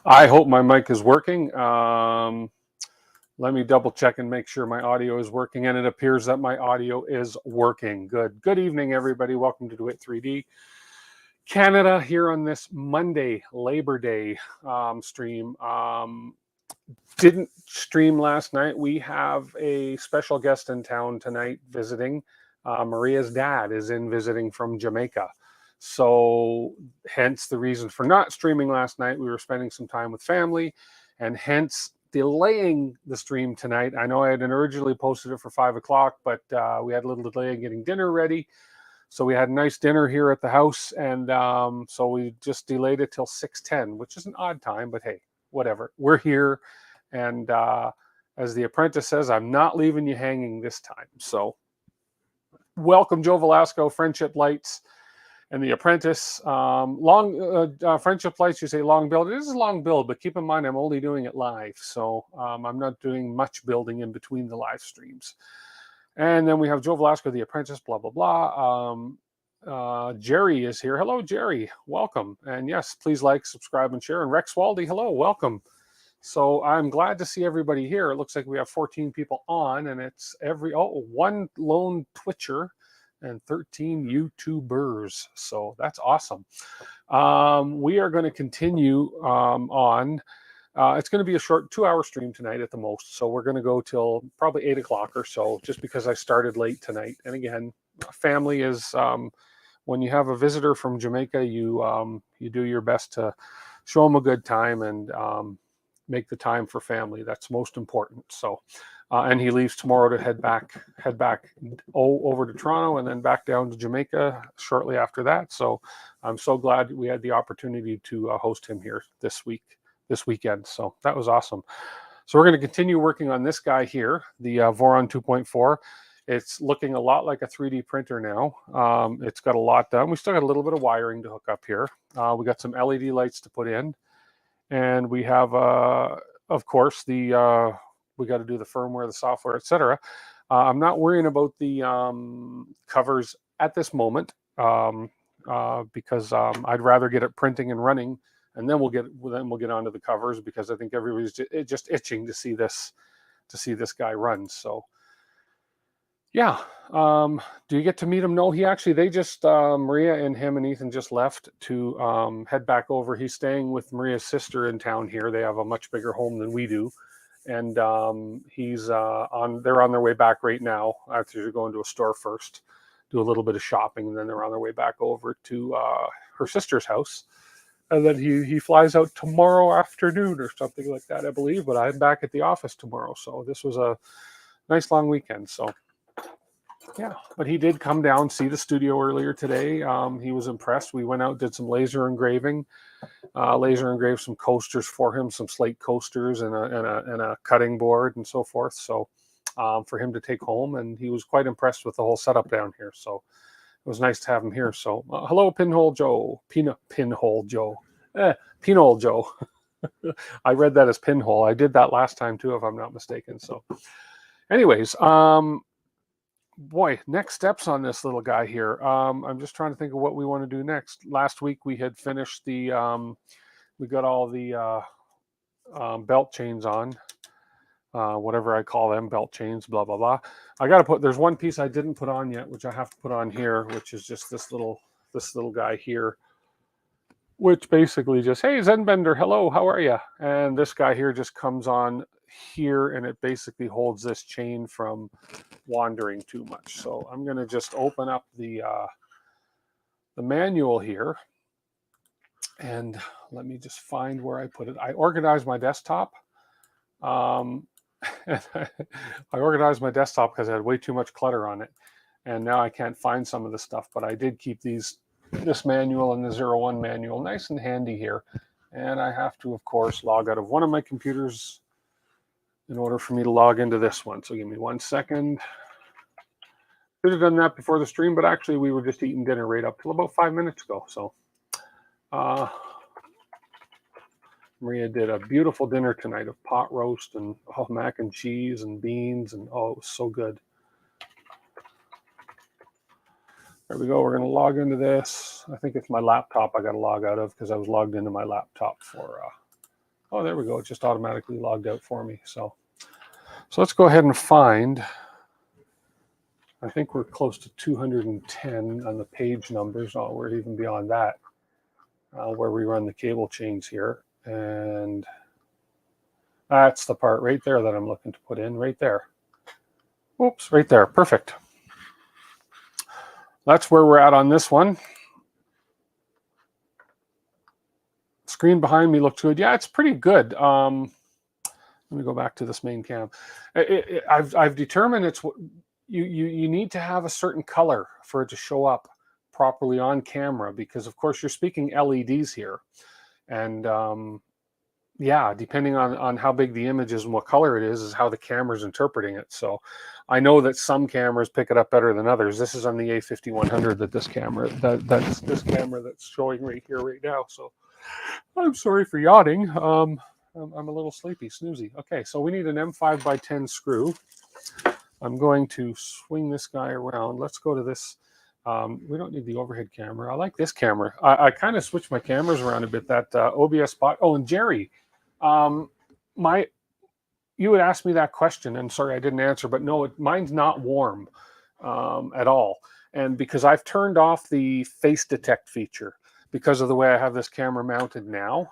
I hope my mic is working. Let me double check and make sure my audio is working, and it appears that my audio is working. Good. Good evening, everybody. Welcome to Do It 3D Canada here on this Monday, Labor Day stream. Didn't stream last night. We have a special guest in town tonight visiting. Maria's dad is in visiting from Jamaica. So hence the reason for not streaming last night. We were spending some time with family, and hence delaying the stream tonight. I know I had originally posted it for 5 o'clock, but we had a little delay in getting dinner ready. So we had a nice dinner here at the house, and so we just delayed it till 6:10, which is an odd time, but hey, whatever. We're here, and as the apprentice says, I'm not leaving you hanging this time. So welcome, Joe Velasco, Friendship Lights, and the apprentice. Friendship Lights, you say long build. It is a long build, but keep in mind I'm only doing it live, so I'm not doing much building in between the live streams. And then we have Joe Velasco, the apprentice, blah, blah, blah. Jerry is here. Hello, Jerry. Welcome. And yes, please like, subscribe, and share. And Rex Waldy, hello, welcome. So I'm glad to see everybody here. It looks like we have 14 people on, and it's one lone Twitcher and 13 YouTubers. So that's awesome. We are going to continue on. It's going to be a short 2-hour stream tonight at the most. So we're going to go till probably 8 o'clock or so, just because I started late tonight. And again, family is, when you have a visitor from Jamaica, you do your best to show them a good time and make the time for family. That's most important. So, and he leaves tomorrow to head back over to Toronto and then back down to Jamaica shortly after that. So I'm so glad we had the opportunity to host him here this weekend. So that was awesome. So we're going to continue working on this guy here, the Voron 2.4. It's looking a lot like a 3D printer now. It's got a lot done. We still got a little bit of wiring to hook up here. We got some LED lights to put in. And we have, of course, we got to do the firmware, the software, etc. I'm not worrying about the covers at this moment because I'd rather get it printing and running, and then we'll get onto the covers, because I think everybody's just itching to see this guy run. So yeah, do you get to meet him? No, they just Maria and him and Ethan just left to head back over. He's staying with Maria's sister in town here. They have a much bigger home than we do, and they're on their way back right now. After they're going to a store first, do a little bit of shopping, and then they're on their way back over to her sister's house. And then he flies out tomorrow afternoon or something like that, I believe. But I'm back at the office tomorrow, so this was a nice long weekend. So yeah, but he did come down, see the studio earlier today. He was impressed. We went out, did some laser engraving, engraved some coasters for him, some slate coasters and a cutting board and so forth. So for him to take home, and he was quite impressed with the whole setup down here. So it was nice to have him here. So hello, Pinhole Joe. Pinhole Joe. Pinhole Joe. I read that as Pinhole. I did that last time too, if I'm not mistaken. So anyways, boy, next steps on this little guy here. I'm just trying to think of what we want to do next. Last week we had finished we got all the belt chains on. Whatever I call them, belt chains, blah, blah, blah. There's one piece I didn't put on yet, which I have to put on here, which is just this little guy here, which basically just, hey, Zenbender, hello, how are you? And this guy here just comes on here, and it basically holds this chain from wandering too much. So I'm going to just open up the manual here, and let me just find where I put it. I organized my desktop. I organized my desktop because I had way too much clutter on it, and now I can't find some of the stuff, but I did keep this manual and the 01 manual nice and handy here. And I have to, of course, log out of one of my computers in order for me to log into this one. So give me 1 second. Should have done that before the stream, but actually we were just eating dinner right up till about 5 minutes ago. So Maria did a beautiful dinner tonight of pot roast and mac and cheese and beans, and it was so good. There we go. We're going to log into this. I think it's my laptop I got to log out of because I was logged into my laptop for Oh, there we go. It just automatically logged out for me. So let's go ahead and find. I think we're close to 210 on the page numbers. Oh, we're even beyond that, where we run the cable chains here. And that's the part right there that I'm looking to put in right there. Oops, right there. Perfect. That's where we're at on this one. Screen behind me looks good. Yeah, it's pretty good. Let me go back to this main cam. I've determined it's you need to have a certain color for it to show up properly on camera, because of course you're speaking LEDs here, and yeah, depending on how big the image is and what color it is how the camera's interpreting it. So I know that some cameras pick it up better than others. This is on the A5100 that this camera this camera that's showing right here right now. So I'm sorry for yawning. I'm a little sleepy, snoozy. Okay, so we need an M5 by 10 screw. I'm going to swing this guy around. Let's go to this. We don't need the overhead camera. I like this camera. I kind of switched my cameras around a bit. That OBS spot. Oh, and Jerry, you would ask me that question, and sorry I didn't answer, but no, mine's not warm at all. And because I've turned off the face detect feature because of the way I have this camera mounted now.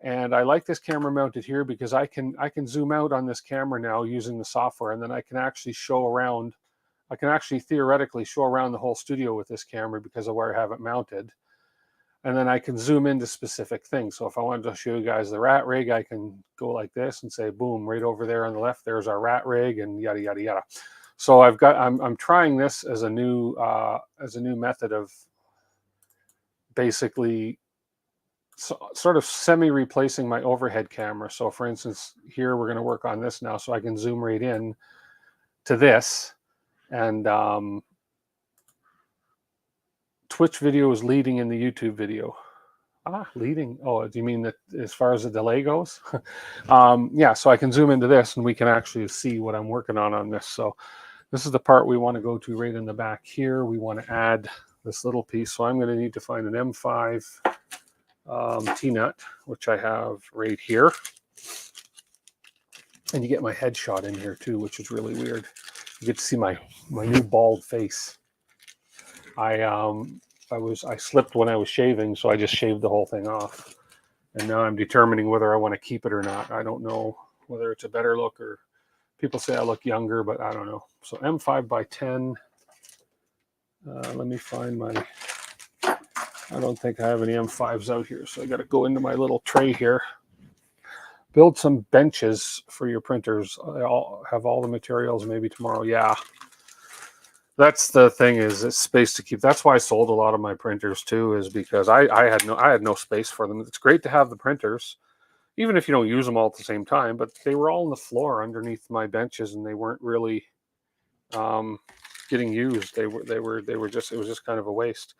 And I like this camera mounted here because I can zoom out on this camera now using the software, and then I can actually show around. I can actually theoretically show around the whole studio with this camera because of where I have it mounted. And then I can zoom into specific things. So if I wanted to show you guys the rat rig, I can go like this and say, boom, right over there on the left, there's our rat rig, and yada, yada, yada. So I'm trying this as a new method of basically sort of semi-replacing my overhead camera. So for instance, here we're going to work on this now, so I can zoom right in to this, and Twitch video is leading in the YouTube video. Leading. Oh, do you mean that as far as the delay goes? Yeah, so I can zoom into this, and we can actually see what I'm working on this. So this is the part we want to go to right in the back here. We want to add this little piece. So I'm going to need to find an M5 T-nut, which I have right here. And you get my headshot in here too, which is really weird. You get to see my new bald face. I slipped when I was shaving, so I just shaved the whole thing off. And now I'm determining whether I want to keep it or not. I don't know whether it's a better look, or people say I look younger, but I don't know. So M5 by 10. Let me find my... I don't think I have any M5s out here, so I got to go into my little tray here. Build some benches for your printers. I'll have all the materials maybe tomorrow. Yeah, that's the thing, is it's space to keep. That's why I sold a lot of my printers too, is because I had no space for them. It's great to have the printers, even if you don't use them all at the same time. But they were all on the floor underneath my benches, and they weren't really getting used. They were just, it was just kind of a waste.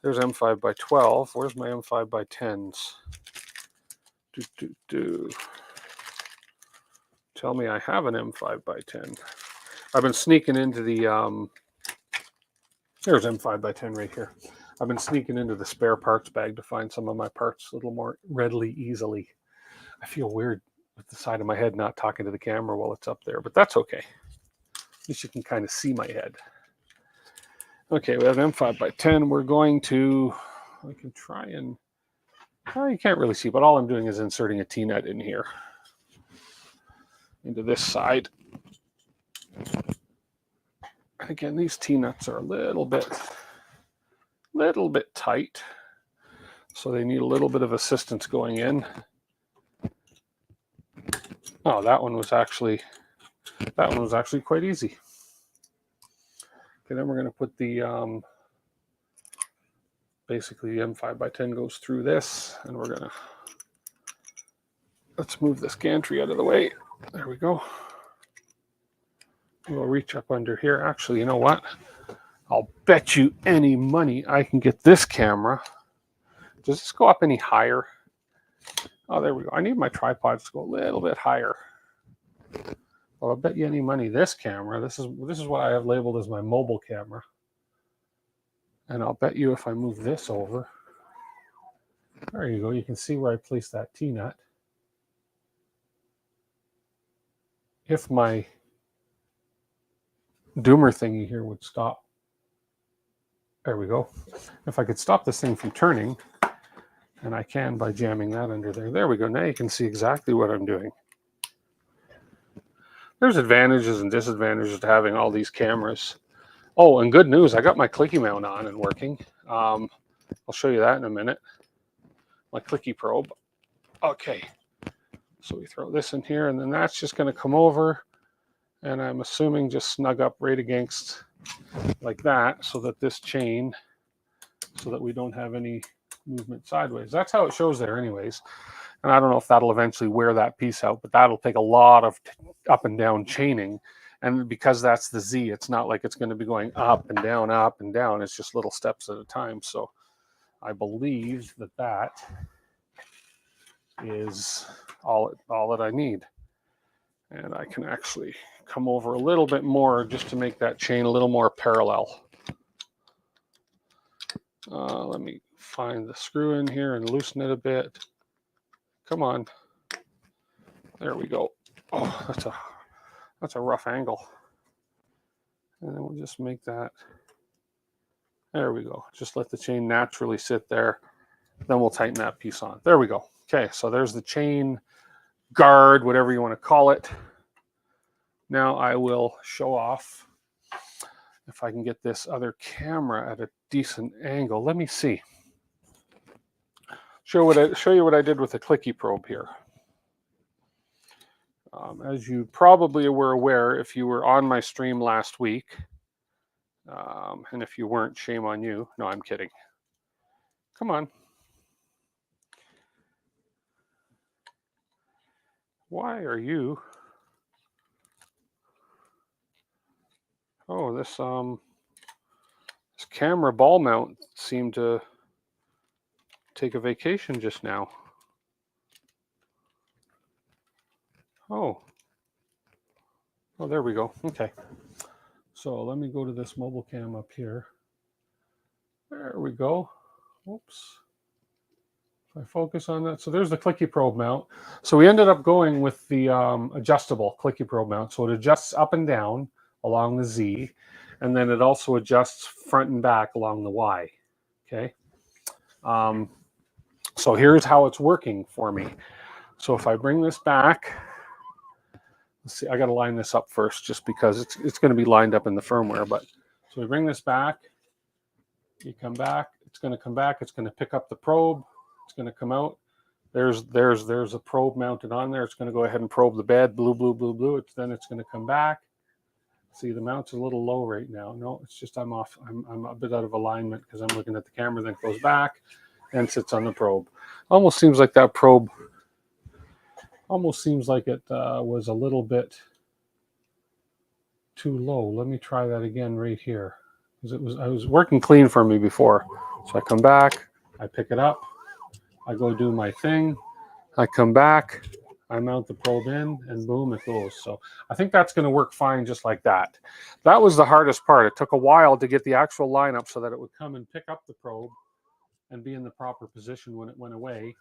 There's M5 by 12. Where's my M5 by 10s? Tell me I have an M5 by 10. I've been sneaking into the, there's M5 by 10 right here. I've been sneaking into the spare parts bag to find some of my parts a little more readily, easily. I feel weird with the side of my head not talking to the camera while it's up there, but that's okay. At least you can kind of see my head. Okay, we have M5 by 10. We're going to, I can try and, oh, you can't really see, but all I'm doing is inserting a T-nut in here into this side. And again, these T-nuts are a little bit tight, so they need a little bit of assistance going in. Oh, that one was actually quite easy. Okay, then we're going to put the basically the M5 by 10 goes through this, and we're going to, let's move this gantry out of the way. There we go. We'll reach up under here. Actually, you know what? I'll bet you any money I can get this camera. Does this go up any higher? Oh, there we go. I need my tripods to go a little bit higher. Well, I'll bet you any money this camera, this is what I have labeled as my mobile camera. And I'll bet you if I move this over, there you go. You can see where I placed that T-nut. if my doomer thingy here would stop. There we go. If I could stop this thing from turning, and I can by jamming that under there. There we go. Now you can see exactly what I'm doing. There's advantages and disadvantages to having all these cameras. Oh, and good news, I got my clicky mount on and working. I'll show you that in a minute. My clicky probe. Okay, so we throw this in here, and then that's just going to come over, and I'm assuming just snug up right against like that, so that this chain, so that we don't have any movement sideways. That's how it shows there anyways. And I don't know if that'll eventually wear that piece out, but that'll take a lot of up and down chaining. And because that's the Z, it's not like it's going to be going up and down, up and down. It's just little steps at a time. So I believe that that is all that I need. And I can actually come over a little bit more just to make that chain a little more parallel. Let me find the screw in here and loosen it a bit. Come on. There we go. Oh, that's a rough angle. And then we'll just make that. There we go. Just let the chain naturally sit there. Then we'll tighten that piece on. There we go. Okay, so there's the chain guard, whatever you want to call it. Now I will show off if I can get this other camera at a decent angle. Let me see. Show you what I did with the clicky probe here. As you probably were aware, if you were on my stream last week, and if you weren't, shame on you. No, I'm kidding. Come on. Why are you? Oh, this camera ball mount seemed to take a vacation just now. Oh, there we go. Okay. So let me go to this mobile cam up here. There we go. Oops. If I focus on that. So there's the clicky probe mount. So we ended up going with the adjustable clicky probe mount. So it adjusts up and down along the Z, and then it also adjusts front and back along the Y. Okay. So here's how it's working for me. So if I bring this back, let's see, I got to line this up first just because it's going to be lined up in the firmware. But so we bring this back, you come back, it's going to come back, it's going to pick up the probe, it's going to come out. There's a probe mounted on there. It's going to go ahead and probe the bed, blue, blue, blue, blue. Then it's going to come back. See, the mount's a little low right now. No, it's just I'm off. I'm a bit out of alignment because I'm looking at the camera. Then it goes back and sits on the probe. Almost seems like that probe. Almost seems like it was a little bit too low. Let me try that again right here. Because I was working clean for me before. So I come back, I pick it up, I go do my thing, I come back, I mount the probe in, and boom, it goes. So I think that's going to work fine just like that. That was the hardest part. It took a while to get the actual lineup so that it would come and pick up the probe and be in the proper position when it went away.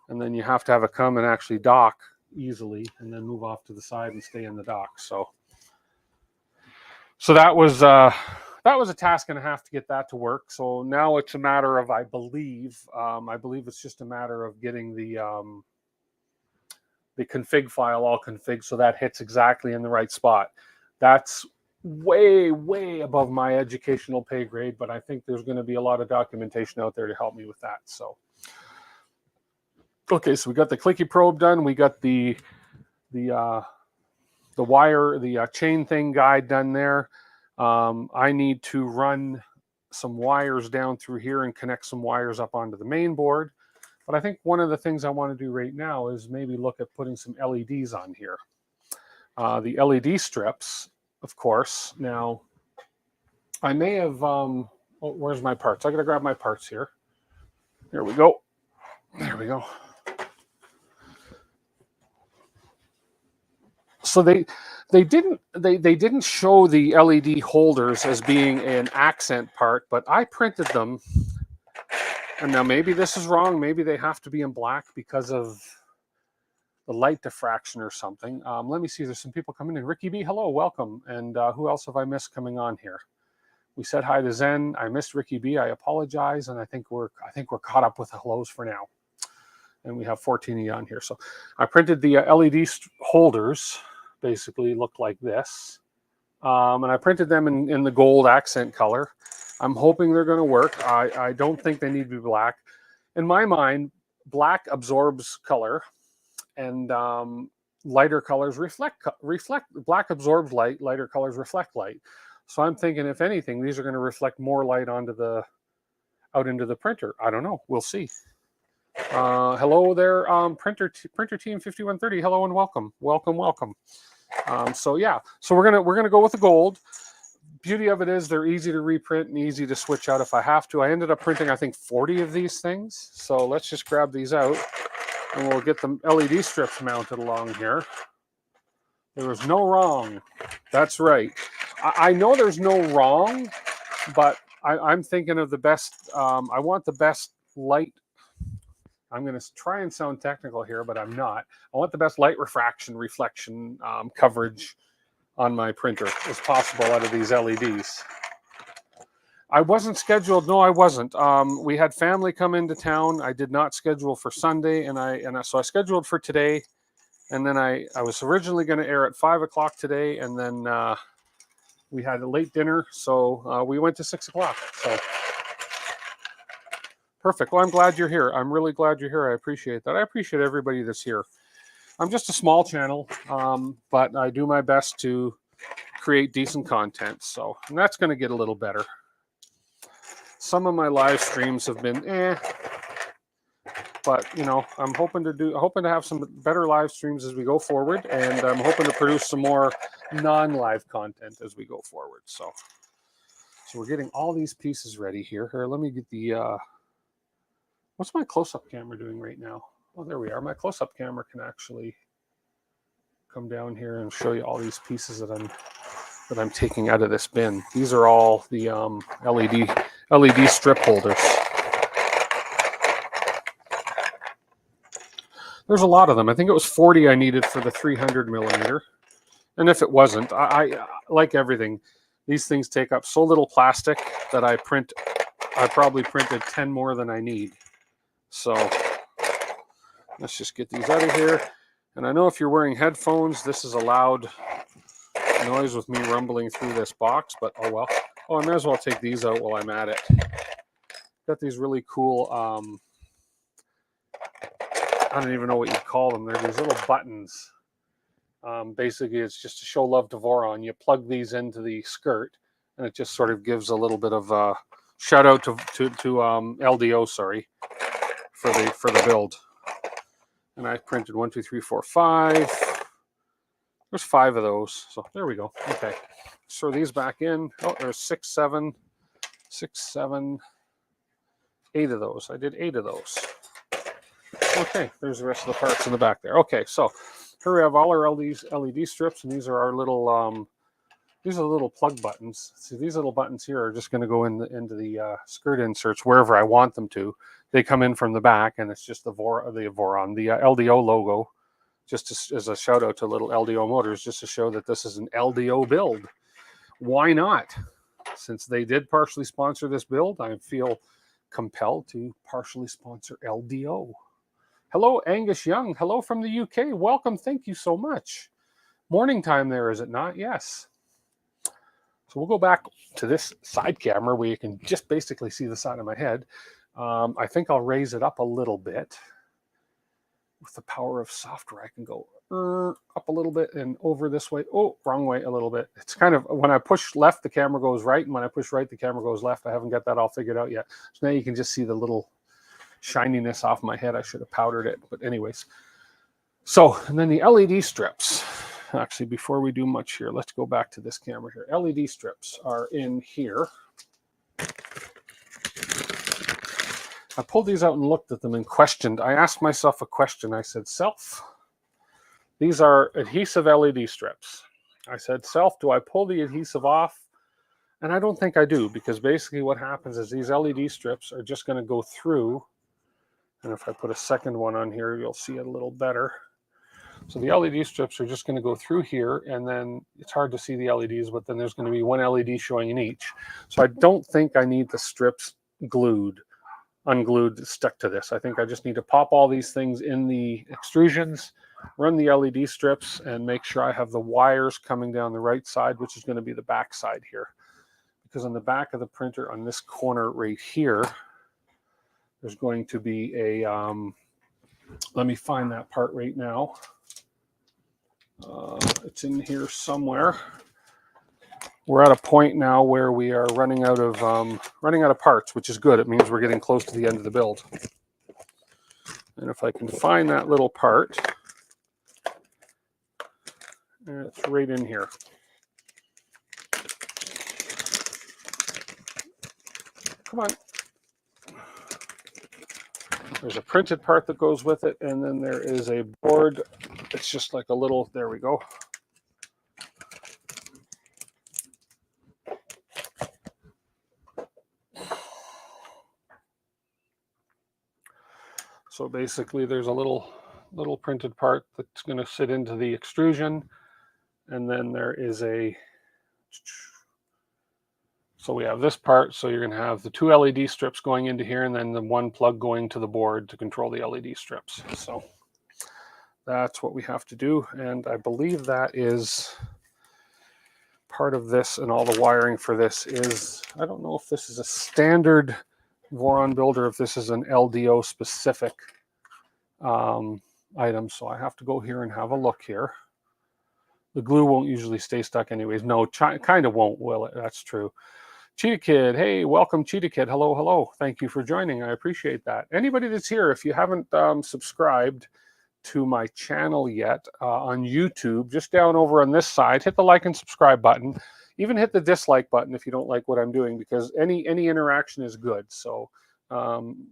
And then you have to have it come and actually dock easily and then move off to the side and stay in the dock. So that was a task and a half to get that to work. So now it's a matter of, I believe it's just a matter of getting the config file all configured so that hits exactly in the right spot. That's way, way above my educational pay grade, but I think there's going to be a lot of documentation out there to help me with that. So, okay, so we got the clicky probe done. We got the wire, the chain thing guide done there. I need to run some wires down through here and connect some wires up onto the main board. But I think one of the things I want to do right now is maybe look at putting some LEDs on here. The LED strips, of course. Now, I may have, oh, where's my parts? I got to grab my parts here. There we go. There we go. So they didn't show the LED holders as being an accent part, but I printed them. And now maybe this is wrong. Maybe they have to be in black because of light diffraction or something. Let me see. There's some people coming in. Ricky B, hello, welcome. And who else have I missed coming on here? We said hi to Zen. I missed Ricky B. I apologize, and I think we're caught up with the hellos for now. And we have 14 on here. So I printed the LED holders. Basically, look like this, and I printed them in the gold accent color. I'm hoping they're going to work. I don't think they need to be black. In my mind, black absorbs color. And lighter colors reflect. Black absorbs light. Lighter colors reflect light. So I'm thinking, if anything, these are going to reflect more light out into the printer. I don't know. We'll see. Hello there, printer team 5130. Hello and welcome. So yeah. So we're gonna go with the gold. Beauty of it is they're easy to reprint and easy to switch out if I have to. I ended up printing, I think, 40 of these things. So let's just grab these out. And we'll get the LED strips mounted along here. There was no wrong. That's right. I know there's no wrong, but I'm thinking of the best. I want the best light. I'm going to try and sound technical here, but I'm not. I want the best light reflection coverage on my printer as possible out of these LEDs. I wasn't scheduled. No, I wasn't. We had family come into town. I did not schedule for Sunday, so I scheduled for today. And then I was originally going to air at 5 o'clock today, and then we had a late dinner, so we went to 6 o'clock. So perfect. Well, I'm glad you're here. I'm really glad you're here. I appreciate that. I appreciate everybody that's here. I'm just a small channel, but I do my best to create decent content. So, and that's going to get a little better. Some of my live streams have been but you know, I'm hoping to have some better live streams as we go forward, and I'm hoping to produce some more non-live content as we go forward. So we're getting all these pieces ready here. Here, let me get the what's my close-up camera doing right now? Oh, there we are. My close-up camera can actually come down here and show you all these pieces that I'm taking out of this bin. These are all the LED strip holders. There's a lot of them. I think it was 40 I needed for the 300 millimeter. And if it wasn't, I like everything, these things take up so little plastic that I probably printed 10 more than I need. So let's just get these out of here. And I know if you're wearing headphones, this is a loud noise with me rumbling through this box, but oh well. Oh, I may as well take these out while I'm at it. Got these really cool, I don't even know what you call them. They're these little buttons. Basically, it's just to show love to Voron. You plug these into the skirt, and it just sort of gives a little bit of shout out to LDO, sorry, for the build. And I printed 1, 2, 3, 4, 5. There's 5 of those. So there we go. Okay, throw these back in. Oh, there's 6, 7, 8 of those. I did 8 of those. Okay, there's the rest of the parts in the back there. Okay, so here we have all our LED strips, and these are our little little plug buttons. See, these little buttons here are just going to go into the skirt inserts wherever I want them to. They come in from the back, and it's just the Voron, the LDO logo, just as a shout out to little LDO Motors, just to show that this is an LDO build. Why not? Since they did partially sponsor this build, I feel compelled to partially sponsor LDO. Hello, Angus Young. Hello from the UK. Welcome. Thank you so much. Morning time there, is it not? Yes. So we'll go back to this side camera where you can just basically see the side of my head. I think I'll raise it up a little bit. With the power of software, I can go up a little bit and over this way. Oh, wrong way a little bit. It's kind of, when I push left, the camera goes right. And when I push right, the camera goes left. I haven't got that all figured out yet. So now you can just see the little shininess off my head. I should have powdered it, but anyways. So, and then the LED strips. Actually, before we do much here, let's go back to this camera here. LED strips are in here. I pulled these out and looked at them and questioned. I asked myself a question. I said, self, these are adhesive LED strips. I said, self, do I pull the adhesive off? And I don't think I do, because basically what happens is these LED strips are just going to go through. And if I put a second one on here, you'll see it a little better. So the LED strips are just going to go through here, and then it's hard to see the LEDs, but then there's going to be one LED showing in each. So I don't think I need the strips unglued, stuck to this. I think I just need to pop all these things in the extrusions, run the LED strips, and make sure I have the wires coming down the right side, which is going to be the back side here. Because on the back of the printer, on this corner right here, there's going to be a, let me find that part right now. It's in here somewhere. We're at a point now where we are running out of parts, which is good. It means we're getting close to the end of the build. And if I can find that little part, it's right in here. Come on. There's a printed part that goes with it, and then there is a board. It's just like a little, there we go. So basically there's a little printed part that's going to sit into the extrusion, and then there is so we have this part, so you're going to have the two LED strips going into here, and then the one plug going to the board to control the LED strips. So that's what we have to do, and I believe that is part of this, and all the wiring for this is, I don't know if this is a standard Voron build or if this is an LDO specific item, so I have to go here and have a look here. The glue won't usually stay stuck anyways. No, kind of won't, will it? That's true. Cheetah Kid, hey, welcome Cheetah Kid. Hello, hello. Thank you for joining. I appreciate that. Anybody that's here, if you haven't subscribed to my channel yet on YouTube, just down over on this side, hit the like and subscribe button. Even hit the dislike button if you don't like what I'm doing, because any interaction is good. So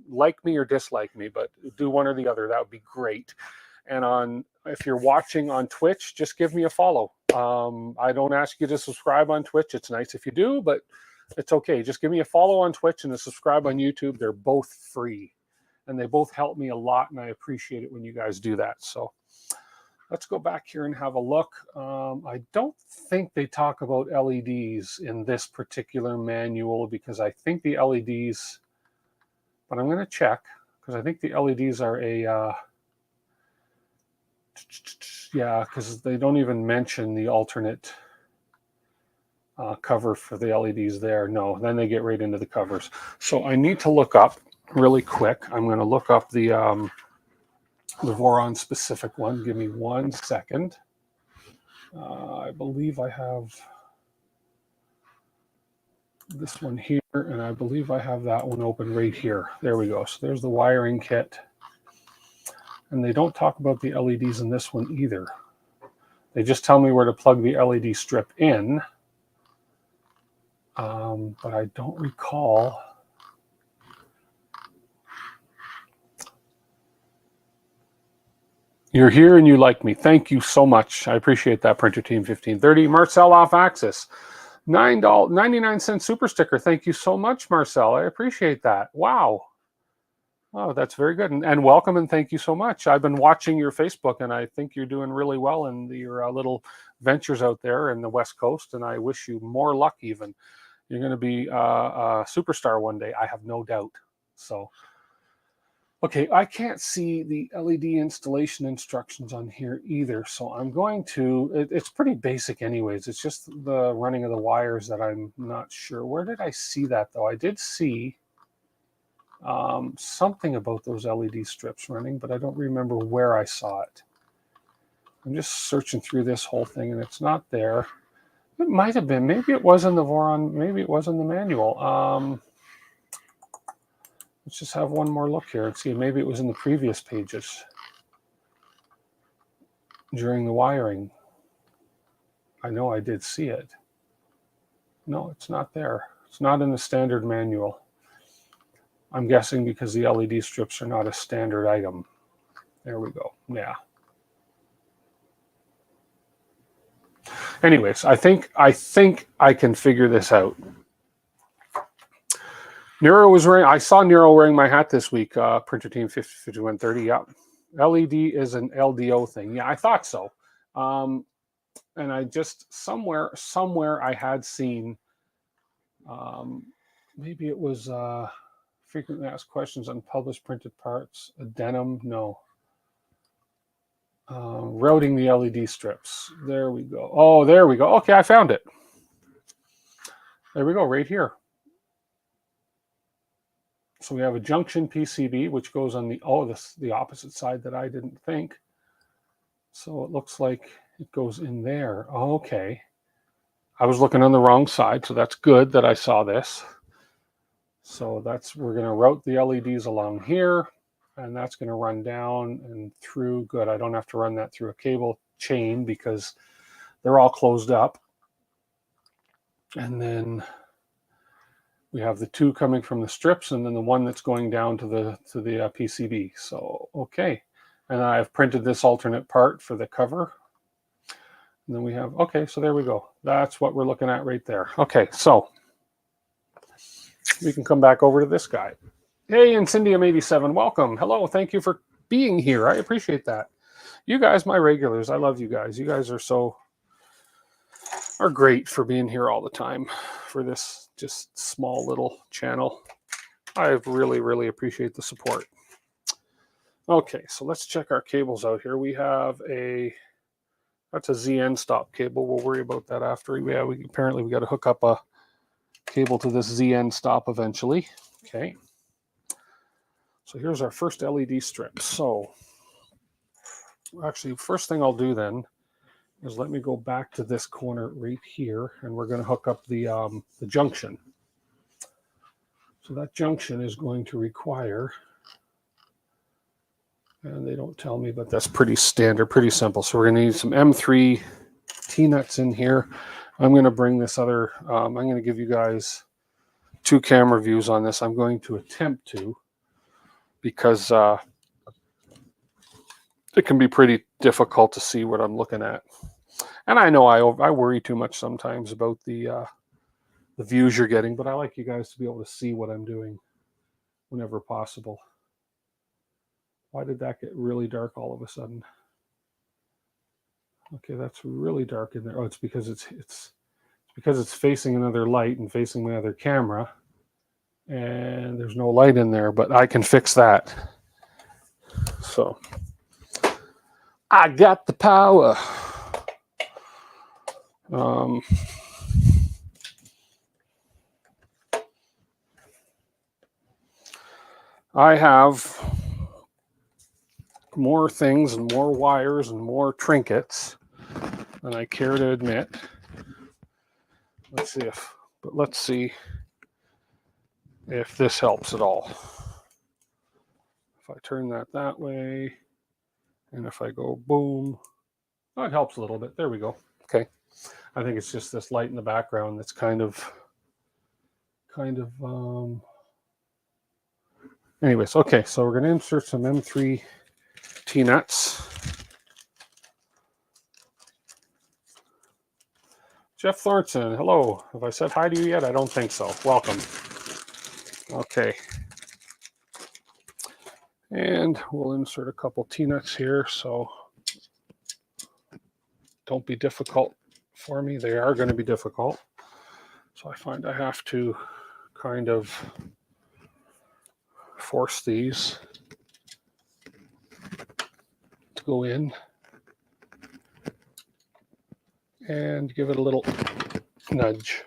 like me or dislike me, but do one or the other. That would be great. And if you're watching on Twitch, just give me a follow. I don't ask you to subscribe on Twitch. It's nice if you do, but it's okay. Just give me a follow on Twitch and a subscribe on YouTube. They're both free, and they both help me a lot, and I appreciate it when you guys do that. So let's go back here and have a look. I don't think they talk about LEDs in this particular manual, because I think the LEDs, but I'm going to check, because I think the LEDs are a, yeah, because they don't even mention the alternate cover for the LEDs there. No, then they get right into the covers. So I need to look up really quick. I'm going to look up the Voron specific one. Give me 1 second. I believe I have this one here, and I believe I have that one open right here. There we go. So there's the wiring kit. And they don't talk about the LEDs in this one either. They just tell me where to plug the LED strip in. But I don't recall. You're here and you like me. Thank you so much. I appreciate that, Printer Team 1530. Marcel off Axis. $9.99 super sticker. Thank you so much, Marcel. I appreciate that. Wow. Oh, that's very good. And welcome, and thank you so much. I've been watching your Facebook, and I think you're doing really well in your little ventures out there in the West Coast, and I wish you more luck even. You're going to be a superstar one day, I have no doubt. So, okay, I can't see the LED installation instructions on here either, so I'm going to, it's pretty basic anyways. It's just the running of the wires that I'm not sure. Where did I see that, though? I did see something about those LED strips running, but I don't remember where I saw it. I'm just searching through this whole thing, and it's not there. It might have been. Maybe it was in the Voron. Maybe it was in the manual. Let's just have one more look here and see. Maybe it was in the previous pages during the wiring. I know I did see it. No, it's not there. It's not in the standard manual. I'm guessing because the LED strips are not a standard item. There we go. Yeah. Anyways, I think I can figure this out. Nero was wearing. I saw Nero wearing my hat this week. Printer Team 5130. Yeah, LED is an LDO thing. Yeah, I thought so. And I just somewhere I had seen, maybe it was frequently asked questions on published printed parts, addendum, no. Routing the LED strips. There we go. Oh, there we go. Okay, I found it. There we go, right here. So we have a junction PCB, which goes on the opposite side that I didn't think. So it looks like it goes in there. Okay. I was looking on the wrong side, so that's good that I saw this. So we're going to route the LEDs along here, and that's going to run down and through. Good, I don't have to run that through a cable chain because they're all closed up. And then we have the two coming from the strips, and then the one that's going down to the PCB. So, okay. And I've printed this alternate part for the cover. And then we have, okay, so there we go. That's what we're looking at right there. Okay, so we can come back over to this guy. Hey, Incendium87, welcome. Hello, thank you for being here. I appreciate that. You guys, my regulars, I love you guys. You guys are great for being here all the time for this just small little channel. I really, really appreciate the support. Okay, so let's check our cables out here. We have that's a ZN stop cable. We'll worry about that after. Yeah, apparently we got to hook up a cable to this ZN stop eventually. Okay. So here's our first LED strip. So actually, first thing I'll do then is let me go back to this corner right here, and we're going to hook up the junction. So that junction is going to require, and they don't tell me, but that's pretty standard, pretty simple. So we're going to need some M3 T-nuts in here. I'm going to bring this other, I'm going to give you guys two camera views on this. I'm going to attempt to, because it can be pretty difficult to see what I'm looking at. And I know I worry too much sometimes about the views you're getting, but I like you guys to be able to see what I'm doing whenever possible. Why did that get really dark all of a sudden? Okay, that's really dark in there. Oh, it's because it's facing another light and facing my other camera, and there's no light in there, but I can fix that. So I got the power. I have more things and more wires and more trinkets than I care to admit. Let's see if this helps at all. If I turn that way, and if I go boom, oh, it helps a little bit. There we go. Okay. I think it's just this light in the background that's kind of anyways, okay, so we're going to insert some M3 T-nuts. Jeff Thornton, hello. Have I said hi to you yet? I don't think so. Welcome. Okay. And we'll insert a couple T-nuts here, so don't be difficult for me. They are going to be difficult. So I find I have to kind of force these to go in and give it a little nudge.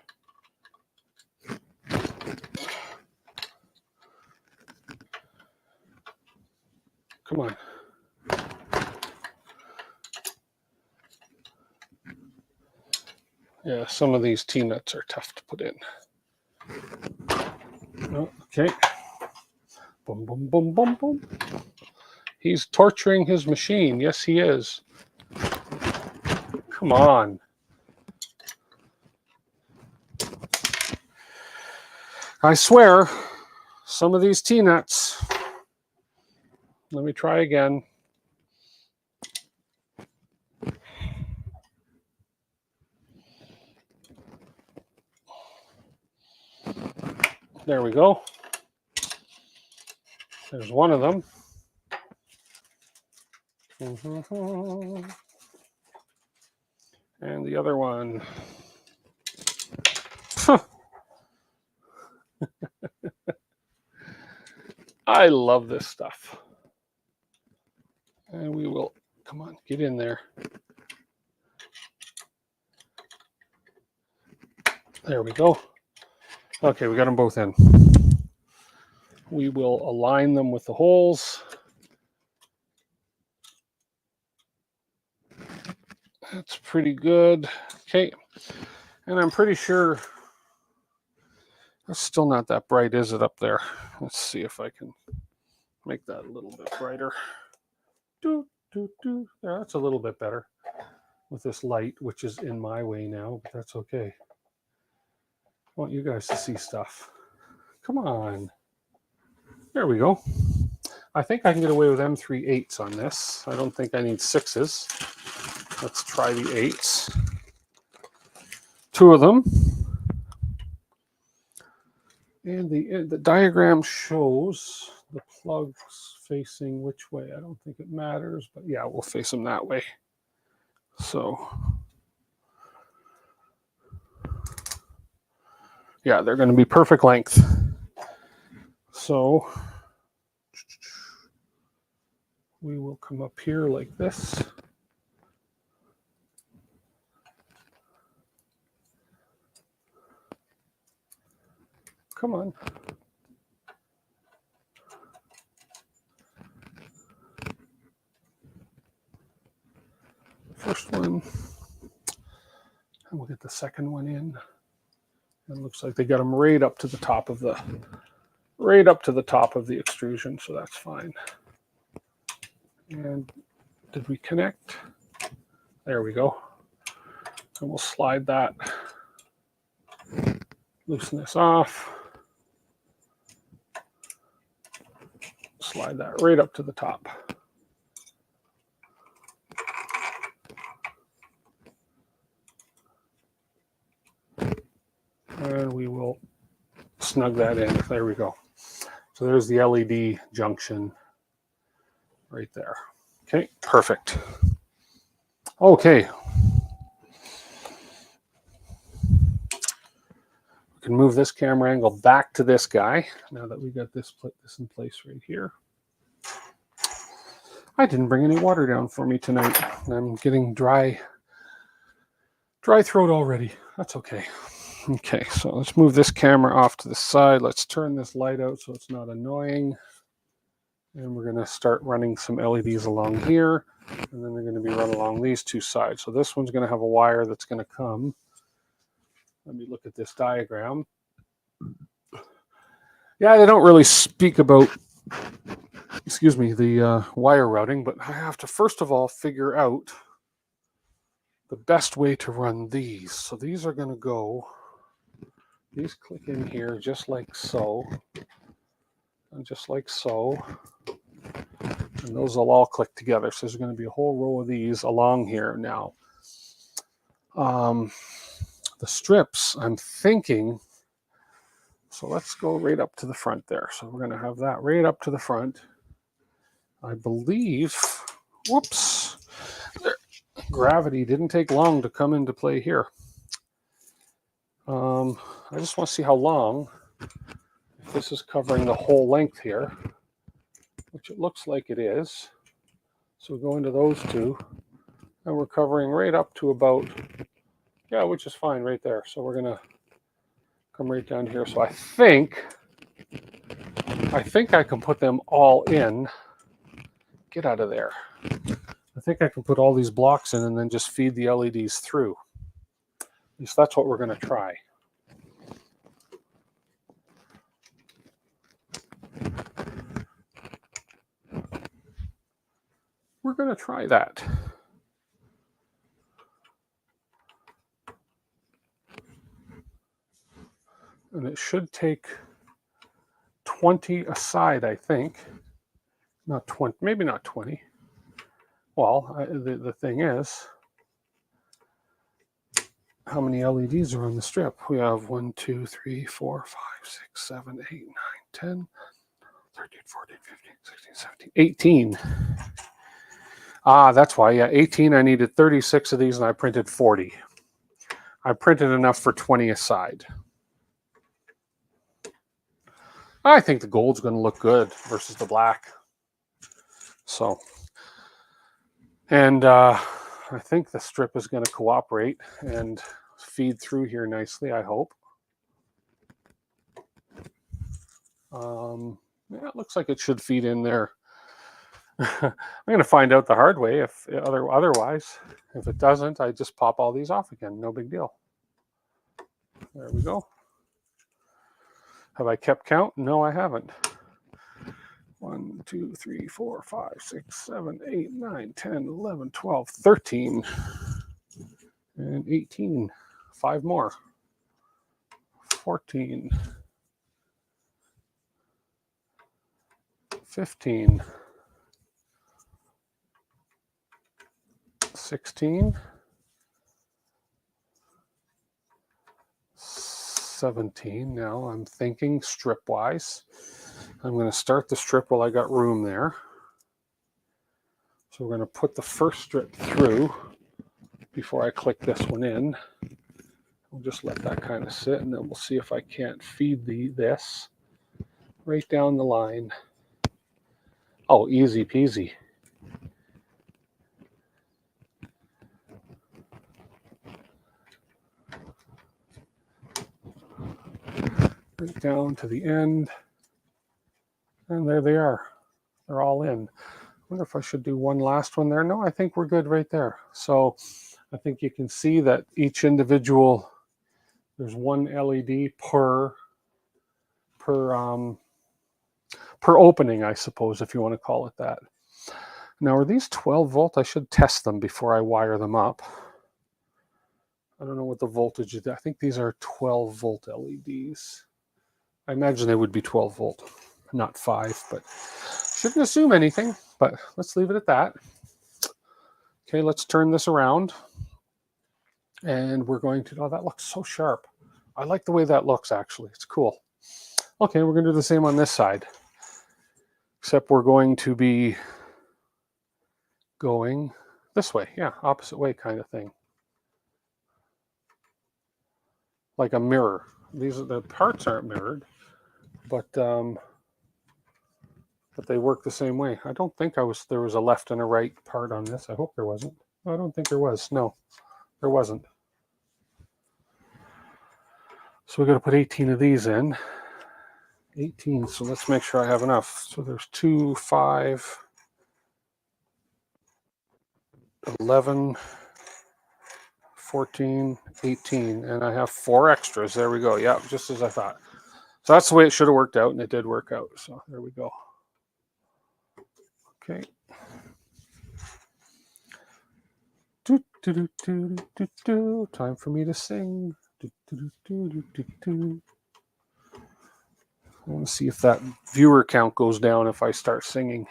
Come on. Yeah, some of these T-nuts are tough to put in. Okay. Boom, boom, boom, boom, boom. He's torturing his machine. Yes, he is. Come on. I swear, some of these T-nuts. Let me try again. There we go. There's one of them. And the other one. I love this stuff. And we will, come on, get in there. There we go. Okay, we got them both in. We will align them with the holes. That's pretty good. Okay, and I'm pretty sure it's still not that bright, is it, up there? Let's see if I can make that a little bit brighter. Yeah, that's a little bit better with this light, which is in my way now, but that's okay. I want you guys to see stuff. Come on. There we go. I think I can get away with M3/8s on this. I don't think I need 6s. Let's try the 8s. 2 of them. And the diagram shows the plugs facing which way. I don't think it matters, but yeah, we'll face them that way. So, yeah, they're going to be perfect length. So, we will come up here like this. Come on. First one, and we'll get the second one in. It looks like they got them right up to the top of the extrusion, so that's fine. And did we connect? There we go. And we'll slide that. Loosen this off. Slide that right up to the top. And we will snug that in. There we go. So there's the LED junction right there. Okay, perfect. Okay. We can move this camera angle back to this guy now that we got this in place right here. I didn't bring any water down for me tonight. I'm getting dry throat already. That's okay. Okay, so let's move this camera off to the side. Let's turn this light out so it's not annoying. And we're going to start running some LEDs along here. And then they're going to be run along these two sides. So this one's going to have a wire that's going to come. Let me look at this diagram. Yeah, they don't really speak about, the wire routing, but I have to first of all figure out the best way to run these. So these are going to go, these click in here just like so, and just like so. And those will all click together. So there's going to be a whole row of these along here now. The strips, I'm thinking, so let's go right up to the front there. So we're going to have that right up to the front. I believe, whoops, there, gravity didn't take long to come into play here. I just want to see how long, if this is covering the whole length here, which it looks like it is. So we go into those two, and we're covering right up to about, yeah, which is fine right there. So we're going to come right down here. So I think I can put them all in. Get out of there. I think I can put all these blocks in and then just feed the LEDs through. At least that's what we're going to try. We're going to try that. And it should take 20 aside, I think. Not 20, maybe not 20. Well, the thing is, how many LEDs are on the strip? We have 1, 2, 3, 4, 5, 6, 7, 8, 9, 10, 13, 14, 15, 16, 17, 18. That's why. Yeah, 18. I needed 36 of these, and I printed 40. I printed enough for 20 aside. I think the gold's going to look good versus the black. So, and I think the strip is going to cooperate and feed through here nicely, I hope. Yeah, it looks like it should feed in there. I'm going to find out the hard way. If otherwise, if it doesn't, I just pop all these off again. No big deal. There we go. Have I kept count? No, I haven't. 1, 2, 3, 4, 5, 6, 7, 8, 9, 10, 11, 12, 13, and 18. 5 more. 14. 15. 16. 17. Now I'm thinking strip-wise. I'm going to start the strip while I got room there. So we're going to put the first strip through before I click this one in. We'll just let that kind of sit, and then we'll see if I can't feed this right down the line. Oh, easy peasy. Right down to the end. And there they are. They're all in. I wonder if I should do one last one there. No, I think we're good right there. So I think you can see that each individual, there's one LED per opening, I suppose, if you want to call it that. Now, are these 12 volt? I should test them before I wire them up. I don't know what the voltage is. I think these are 12 volt LEDs. I imagine they would be 12 volt, not 5, but shouldn't assume anything, but let's leave it at that. Okay, let's turn this around. And we're going to, oh, that looks so sharp. I like the way that looks, actually. It's cool. Okay, we're going to do the same on this side. Except we're going to be going this way. Yeah, opposite way kind of thing. Like a mirror. These are the parts aren't mirrored, but they work the same way. I don't think there was a left and a right part on this. I hope there wasn't. I don't think there was. No, there wasn't. So we're going to put 18 of these in. 18, so let's make sure I have enough. So there's 2, 5, 11, 14, 18, and I have 4 extras. There we go. Yeah, just as I thought. So that's the way it should have worked out, and it did work out. So there we go. Okay. Time for me to sing. I want to see if that viewer count goes down if I start singing.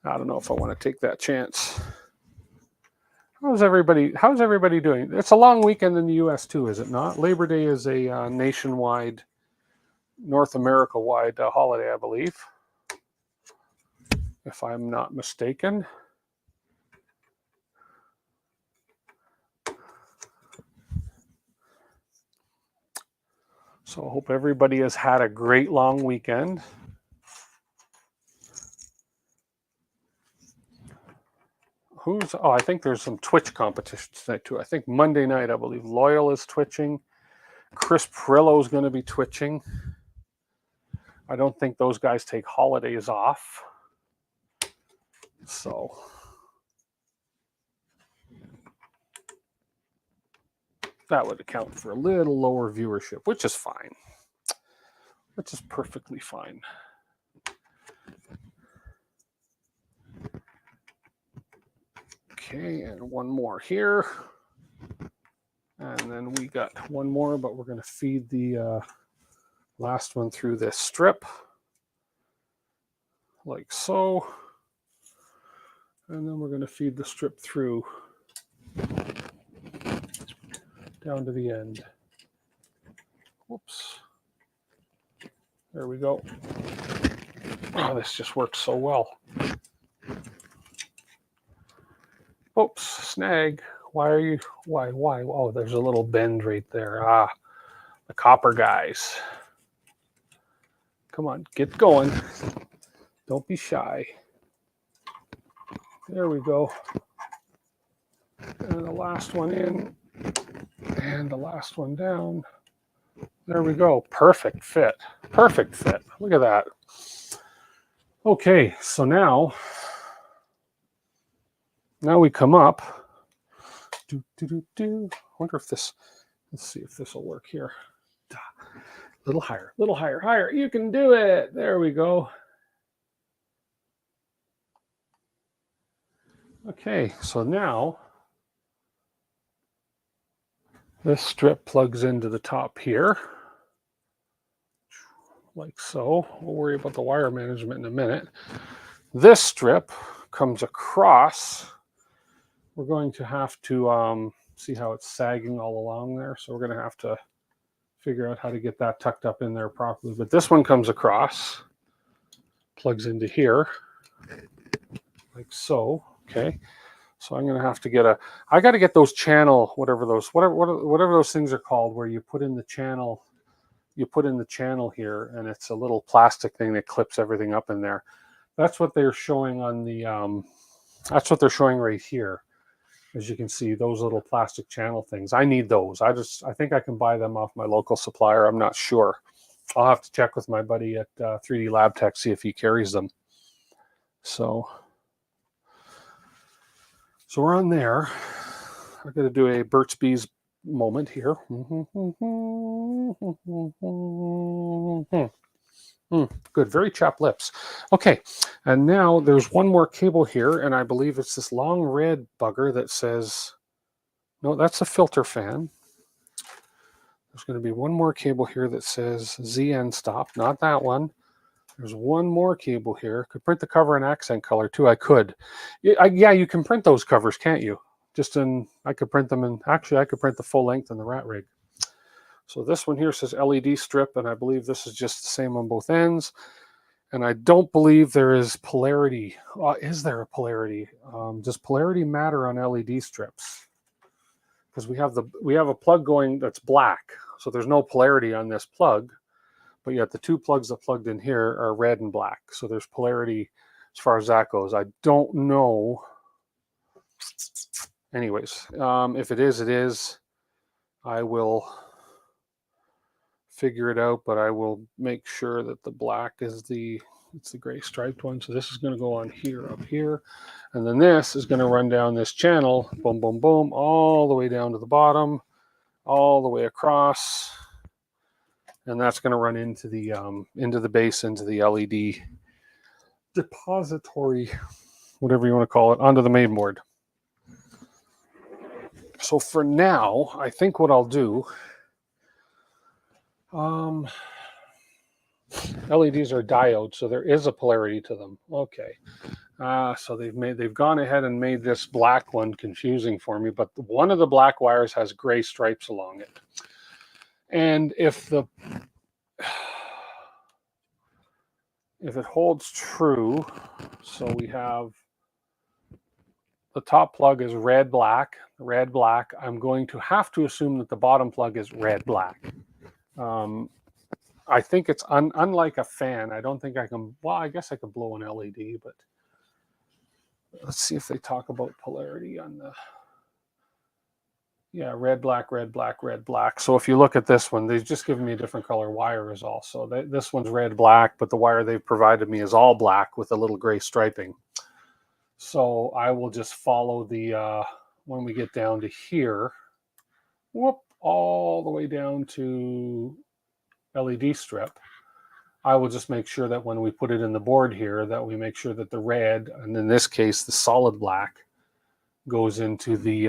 I don't know if I want to take that chance. How's everybody doing? It's a long weekend in the US too, is it not? Labor Day is a nationwide, North America-wide holiday, I believe, if I'm not mistaken. So I hope everybody has had a great long weekend. I think there's some Twitch competitions tonight too. I think Monday night, I believe Loyal is twitching. Chris Perillo is going to be twitching. I don't think those guys take holidays off. So that would account for a little lower viewership, which is fine. Which is perfectly fine. Okay, and one more here. And then we got one more, but we're going to feed the last one through this strip. Like so. And then we're going to feed the strip through down to the end. Whoops. There we go. Oh, this just works so well. Oops, snag. Why are you, why? Oh, there's a little bend right there. Ah, the copper guys. Come on, get going. Don't be shy. There we go. And the last one in. And the last one down. There we go. Perfect fit. Perfect fit. Look at that. Okay, so now we come up. Wonder if this, let's see if this will work here. Little higher, higher. You can do it. There we go. Okay, so now this strip plugs into the top here, like so. We'll worry about the wire management in a minute. This strip comes across. We're going to have to see how it's sagging all along there. So we're going to have to figure out how to get that tucked up in there properly. But this one comes across, plugs into here, like so. Okay. So I'm going to have to get I got to get those channel, whatever those things are called, where you put in the channel, here, and it's a little plastic thing that clips everything up in there. That's what they're showing on the, that's what they're showing right here. As you can see, those little plastic channel things. I need those. I think I can buy them off my local supplier. I'm not sure. I'll have to check with my buddy at 3D Lab Tech, see if he carries them. So we're on there. I'm going to do a Burt's Bees moment here. Good, very chapped lips. Okay, and now there's one more cable here, and I believe it's this long red bugger that says, no, that's a filter fan. There's going to be one more cable here that says ZN stop, not that one. There's one more cable here. Could print the cover in accent color too. I could. Yeah, you can print those covers, can't you? I could print them in, actually I could print the full length in the rat rig. So this one here says LED strip, and I believe this is just the same on both ends. And I don't believe there is polarity. Is there a polarity? Does polarity matter on LED strips? Because we have a plug going that's black, so there's no polarity on this plug. But yet the two plugs that plugged in here are red and black, so there's polarity as far as that goes. I don't know. Anyways, if it is, it is. I will figure it out, but I will make sure that the black is it's the gray striped one. So this is going to go on here, up here, and then this is going to run down this channel, boom, boom, boom, all the way down to the bottom, all the way across, and that's going to run into the base, into the LED depository, whatever you want to call it, onto the main board. So for now, I think what I'll do, LEDs are diodes, so there is a polarity to them. Okay. So they've gone ahead and made this black one confusing for me, but one of the black wires has gray stripes along it. And if it holds true, so we have the top plug is red, black, I'm going to have to assume that the bottom plug is red, black. I think it's unlike a fan. I don't think I can, well, I guess I could blow an LED, but let's see if they talk about polarity on the, yeah, red, black, red, black, red, black. So if you look at this one, they've just given me a different color wire is all. So this one's red, black, but the wire they've provided me is all black with a little gray striping. So I will just follow the, when we get down to here, whoop, all the way down to LED strip, I will just make sure that when we put it in the board here, that we make sure that the red, and in this case, the solid black, goes into the,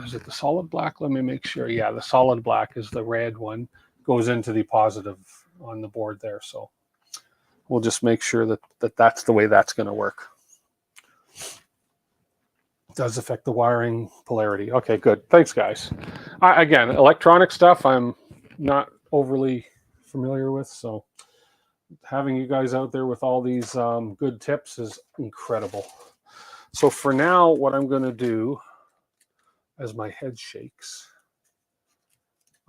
is it the solid black? Let me make sure. Yeah, the solid black is the red one, goes into the positive on the board there. So we'll just make sure that that's the way that's going to work. It does affect the wiring polarity. Okay, good. Thanks, guys. Again, electronic stuff I'm not overly familiar with, so having you guys out there with all these good tips is incredible. So for now, what I'm going to do, as my head shakes,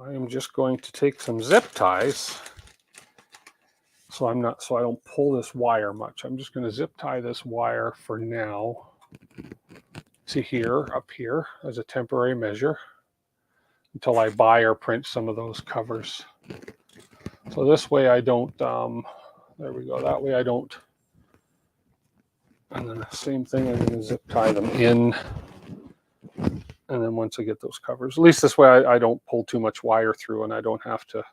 I am just going to take some zip ties. So I don't pull this wire much. I'm just going to zip tie this wire for now to here, up here, as a temporary measure until I buy or print some of those covers. So this way I don't, there we go, that way I don't, and then the same thing, I'm going to zip tie them in. And then once I get those covers, at least this way I don't pull too much wire through and I don't have to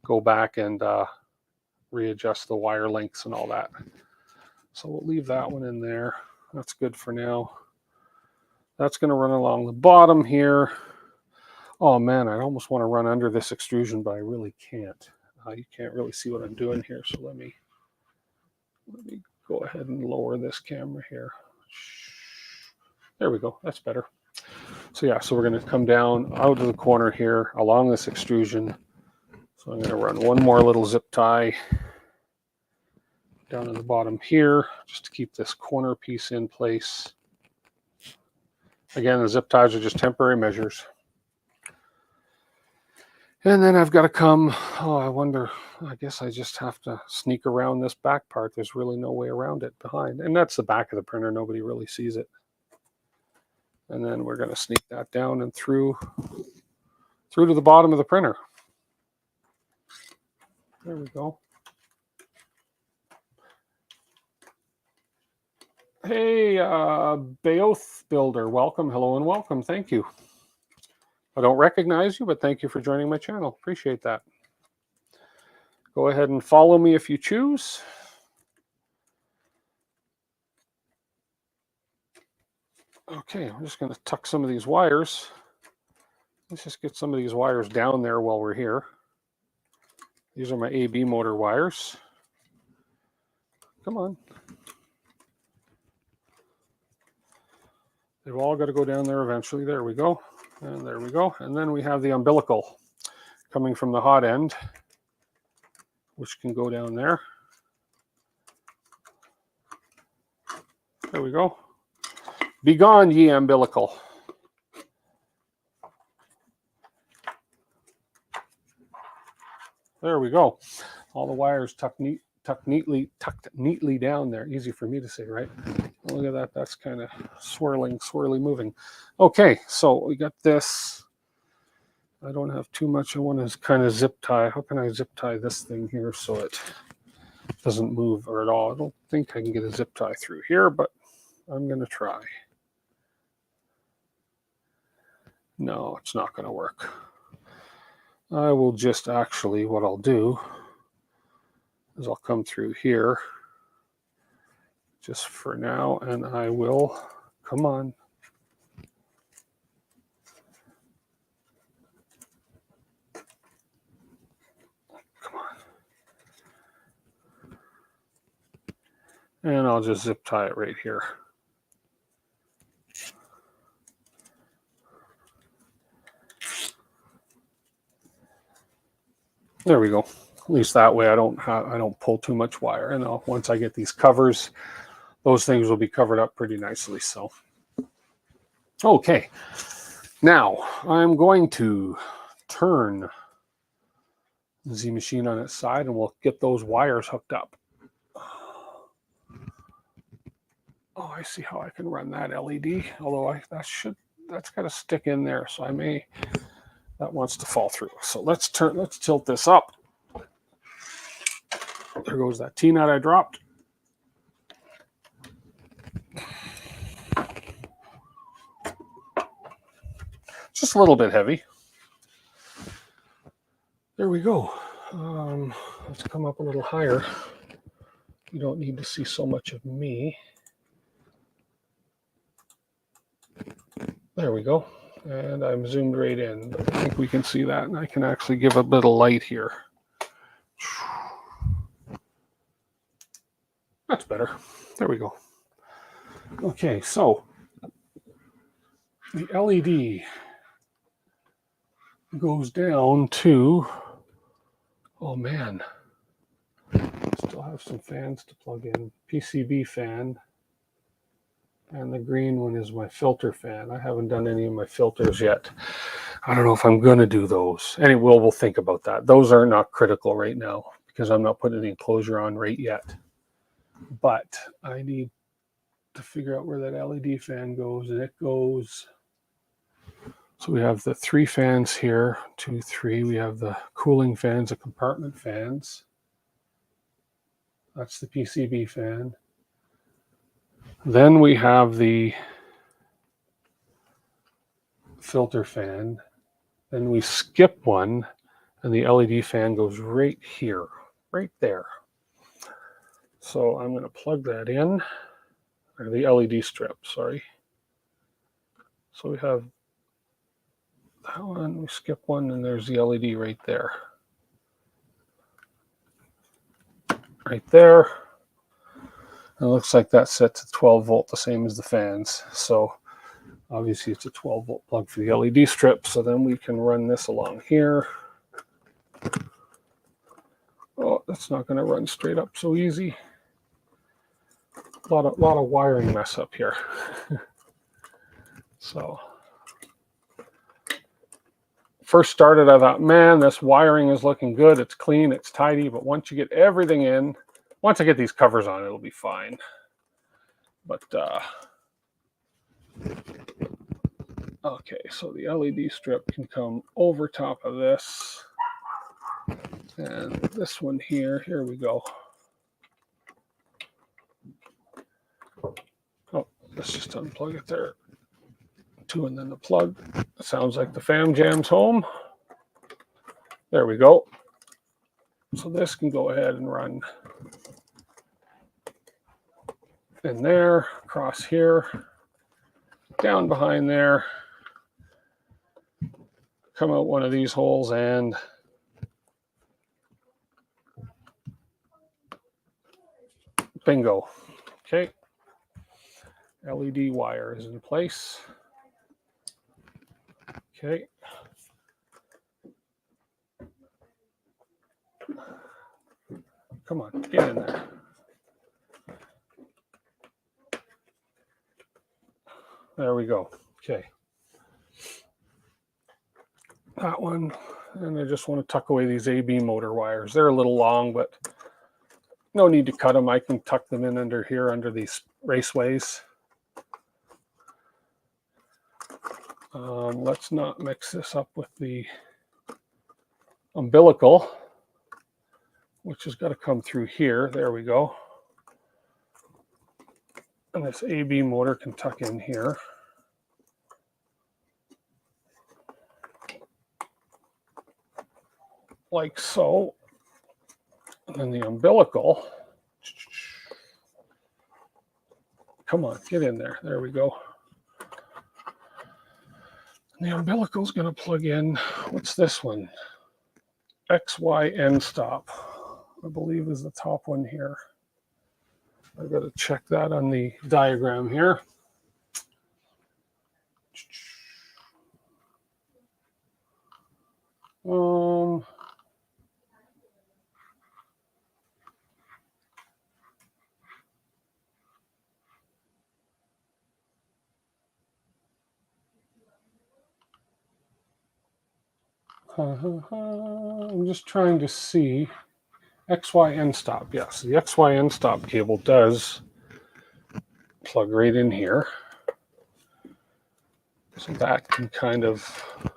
go back and readjust the wire lengths and all that. So we'll leave that one in there. That's good for now. That's going to run along the bottom here. Oh man, I almost want to run under this extrusion, but I really can't. You can't really see what I'm doing here, so let me go ahead and lower this camera here. There we go, that's better. So yeah, so we're going to come down out of the corner here along this extrusion. So I'm going to run one more little zip tie down in the bottom here, just to keep this corner piece in place. Again, the zip ties are just temporary measures. And then I've got to come, oh, I wonder, I guess I just have to sneak around this back part. There's really no way around it behind. And that's the back of the printer. Nobody really sees it. And then we're going to sneak that down and through to the bottom of the printer. There we go. Hey, Bayoth Builder, welcome, hello and welcome. Thank you. I don't recognize you, but thank you for joining my channel. Appreciate that. Go ahead and follow me if you choose. Okay, I'm just going to tuck some of these wires. Let's just get some of these wires down there while we're here. These are my AB motor wires. Come on. They've all got to go down there eventually. There we go. And there we go. And then we have the umbilical coming from the hot end, which can go down there. There we go. Be gone, ye umbilical. There we go. All the wires tucked neatly down there. Easy for me to say, right? Look at that. That's kind of swirly moving. Okay, so we got this. I don't have too much. I want to kind of zip tie. How can I zip tie this thing here so it doesn't move or at all? I don't think I can get a zip tie through here, but I'm going to try. No, it's not going to work. I will just actually, what I'll do is I'll come through here just for now, and I will, come on. Come on. And I'll just zip tie it right here. There we go. At least that way I don't pull too much wire. And once I get these covers, those things will be covered up pretty nicely. So, okay. Now I'm going to turn the Z machine on its side and we'll get those wires hooked up. Oh, I see how I can run that LED. Although that's got to stick in there. So that wants to fall through. So let's tilt this up. There goes that T-nut I dropped. Just a little bit heavy. There we go. Let's come up a little higher. You don't need to see so much of me. There we go. And I'm zoomed right in. I think we can see that, and I can actually give a bit of light here. That's better. There we go. Okay, so the LED goes down to, oh man, still have some fans to plug in. PCB fan. And the green one is my filter fan. I haven't done any of my filters yet. I don't know if I'm going to do those. Anyway, we'll think about that. Those are not critical right now because I'm not putting the enclosure on right yet. But I need to figure out where that LED fan goes, and it goes. So we have the 3 fans here, 2, 3. We have the cooling fans, the compartment fans. That's the PCB fan. Then we have the filter fan. Then we skip one, and the LED fan goes right here, right there. So I'm going to plug that in, or the LED strip, sorry. So we have that one, we skip one, and there's the LED right there. Right there. And it looks like that's set to 12 volt, the same as the fans. So obviously it's a 12 volt plug for the LED strip. So then we can run this along here. Oh, that's not going to run straight up so easy. A lot of wiring mess up here. So first started, I thought, man, this wiring is looking good. It's clean, it's tidy. But once you get everything in, once I get these covers on, it'll be fine. But okay, so the LED strip can come over top of this. And this one here we go. Oh, let's just unplug it there. 2 and then the plug. It sounds like the fam jam's home. There we go. So this can go ahead and run in there, across here, down behind there, come out one of these holes, and bingo. Okay. LED wire is in place. Okay. Come on, get in there. There we go. Okay. That one, and I just want to tuck away these AB motor wires. They're a little long, but no need to cut them. I can tuck them in under here, under these raceways. Let's not mix this up with the umbilical, which has got to come through here. There we go. And this AB motor can tuck in here. Like so. And then the umbilical. Come on, get in there. There we go. And the umbilical is going to plug in. What's this one? XYN stop, I believe, is the top one here. I've got to check that on the diagram here. I'm just trying to see. XYN stop, yes, the XYN stop cable does plug right in here. So that can kind of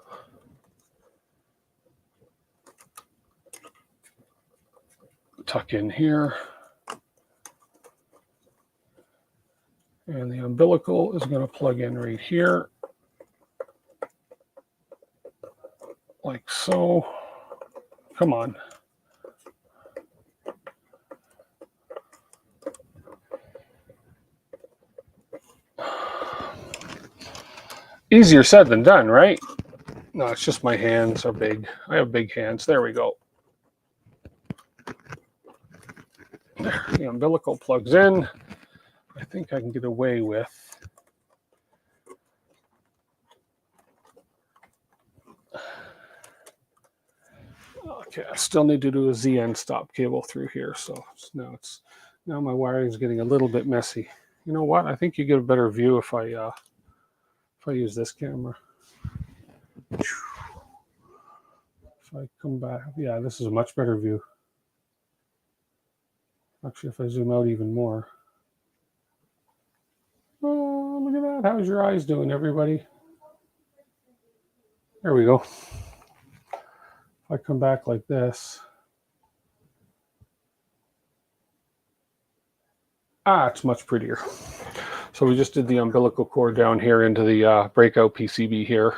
tuck in here. And the umbilical is going to plug in right here. Like so. Come on. Easier said than done, right? No, it's just my hands are big. I have big hands. There we go. There, the umbilical plugs in. I think I can get away with okay, I still need to do a ZN stop cable through here. So now my wiring is getting a little bit messy. You know what? I think you get a better view if I use this camera. If I come back, yeah, this is a much better view. Actually, if I zoom out even more. Oh, look at that. How's your eyes doing, everybody? There we go. If I come back like this. It's much prettier. So we just did the umbilical cord down here into the breakout PCB here.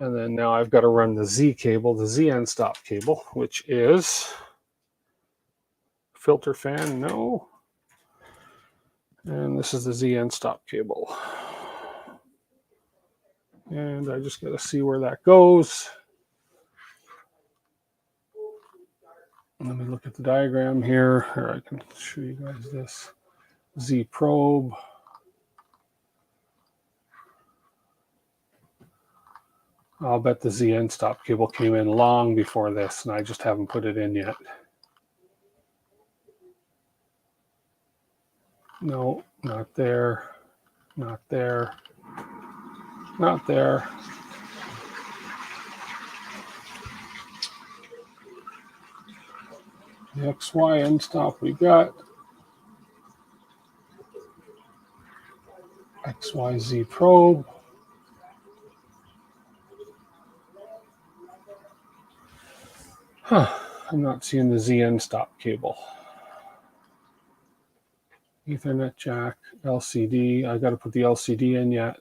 And then now I've got to run the Z cable, the Z end stop cable, which is filter fan, no. And this is the Z end stop cable. And I just got to see where that goes. Let me look at the diagram here. Here, I can show you guys this. Z probe. I'll bet the Z end stop cable came in long before this, and I just haven't put it in yet. No, not there. Not there. Not there. The XY end stop we got. XYZ probe. I'm not seeing the Z end stop cable. Ethernet jack, LCD. I got to put the LCD in yet.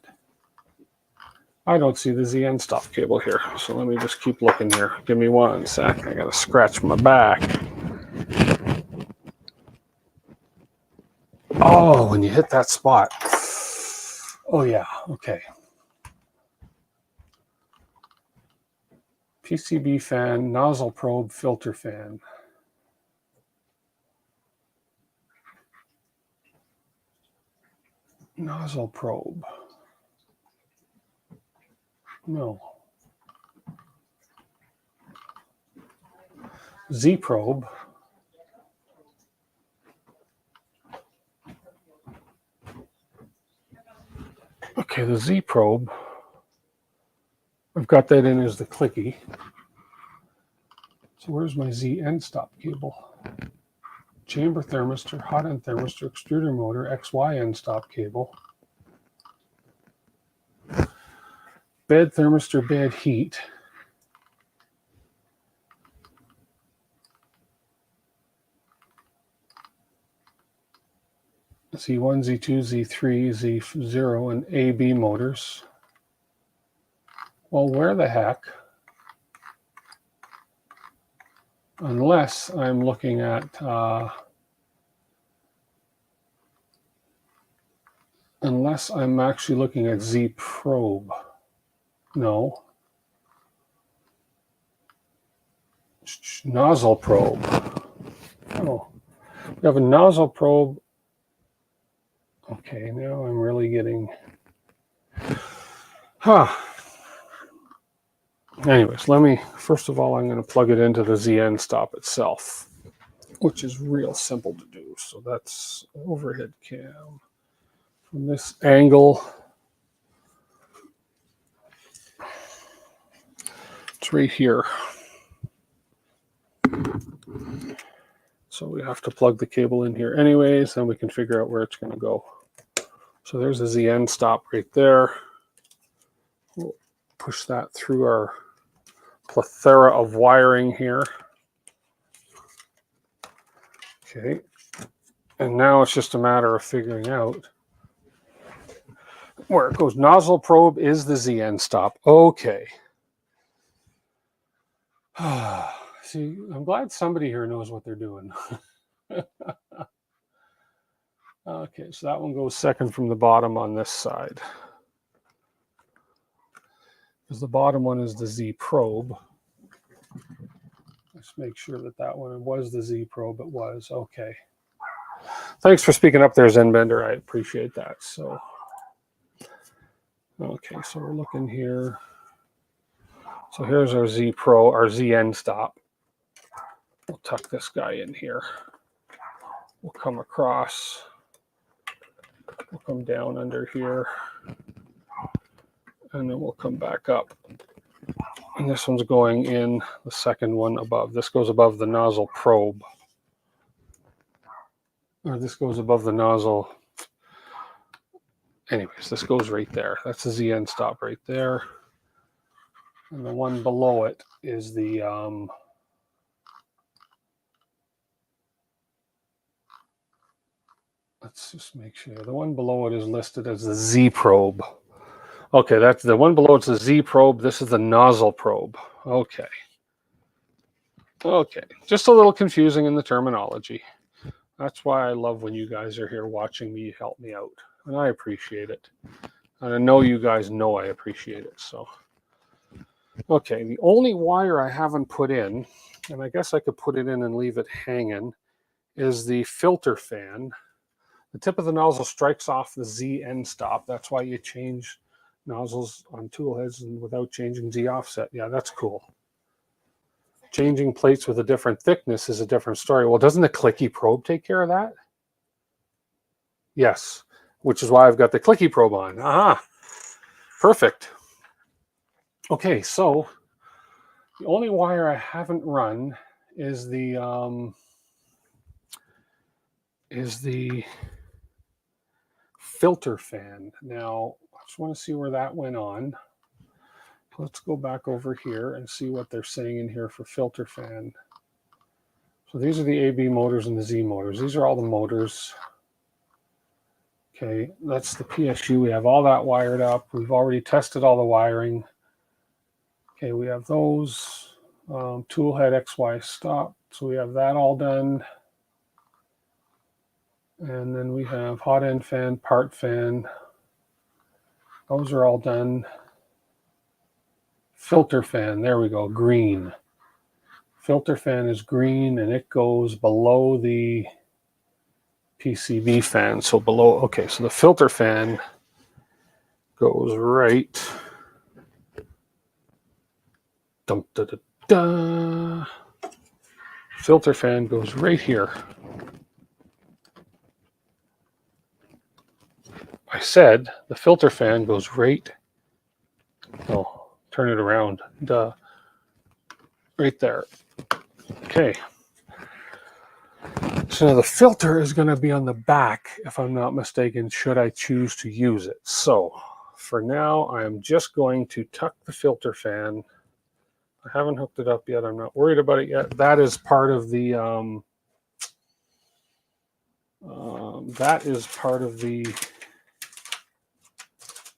I don't see the Z end stop cable here. So let me just keep looking here. Give me 1 sec. I got to scratch my back. Oh, when you hit that spot. Oh, yeah. Okay. PCB fan, nozzle probe, filter fan. Nozzle probe. No. Z probe. Okay, the Z probe. I've got that in as the clicky. So where's my Z end stop cable? Chamber thermistor, hot end thermistor, extruder motor, XY end stop cable. Bed thermistor, bed heat. Z1, Z2, Z3, Z0, and AB motors. Well, where the heck? Unless I'm looking at unless I'm actually looking at Z probe. No. Nozzle probe. Oh, we have a nozzle probe. Okay, now I'm really getting. Anyways, first of all, I'm going to plug it into the Z end stop itself, which is real simple to do. So that's overhead cam. From this angle, it's right here. So we have to plug the cable in here anyways, and we can figure out where it's going to go. So there's a Z end stop right there. We'll push that through our plethora of wiring here. Okay. And now it's just a matter of figuring out where it goes. Nozzle probe is the Z end stop. Okay. See, I'm glad somebody here knows what they're doing. Okay, so that one goes second from the bottom on this side. Because the bottom one is the Z probe. Let's make sure that that one was the Z probe. It was. Okay. Thanks for speaking up there, Zenbender. I appreciate that. So, okay, so we're looking here. So here's our Z Pro, our Z end stop. We'll tuck this guy in here. We'll come across. We'll come down under here, and then we'll come back up. And this one's going in the second one above. This goes above the nozzle probe. Or this goes above the nozzle. Anyways, this goes right there. That's the ZN stop right there. And the one below it is the let's just make sure. The one below it is listed as the Z probe. Okay, that's the one below it's the Z probe. This is the nozzle probe. Okay. Okay, just a little confusing in the terminology. That's why I love when you guys are here watching me help me out. And I appreciate it. And I know you guys know I appreciate it. So, okay, the only wire I haven't put in, and I guess I could put it in and leave it hanging, is the filter fan. The tip of the nozzle strikes off the Z end stop. That's why you change nozzles on tool heads and without changing Z offset. Yeah, that's cool. Changing plates with a different thickness is a different story. Well, doesn't the clicky probe take care of that? Yes, which is why I've got the clicky probe on. Aha, perfect. Okay, so the only wire I haven't run is the filter fan. Now, I just want to see where that went on. Let's go back over here and see what they're saying in here for filter fan. So these are the AB motors and the Z motors. These are all the motors. Okay, that's the PSU. We have all that wired up. We've already tested all the wiring. Okay, we have those. Tool head XY stop. So we have that all done. And then we have hot end fan, part fan. Those are all done. Filter fan, there we go, green. Filter fan is green and it goes below the PCB fan. So below, okay, so the filter fan goes right. Dum, da, da, da. Filter fan goes right here. I said the filter fan goes right. Oh. Turn it around, right there. Okay. So now the filter is going to be on the back, if I'm not mistaken, should I choose to use it. So for now, I'm just going to tuck the filter fan. I haven't hooked it up yet. I'm not worried about it yet. That is part of the, oh,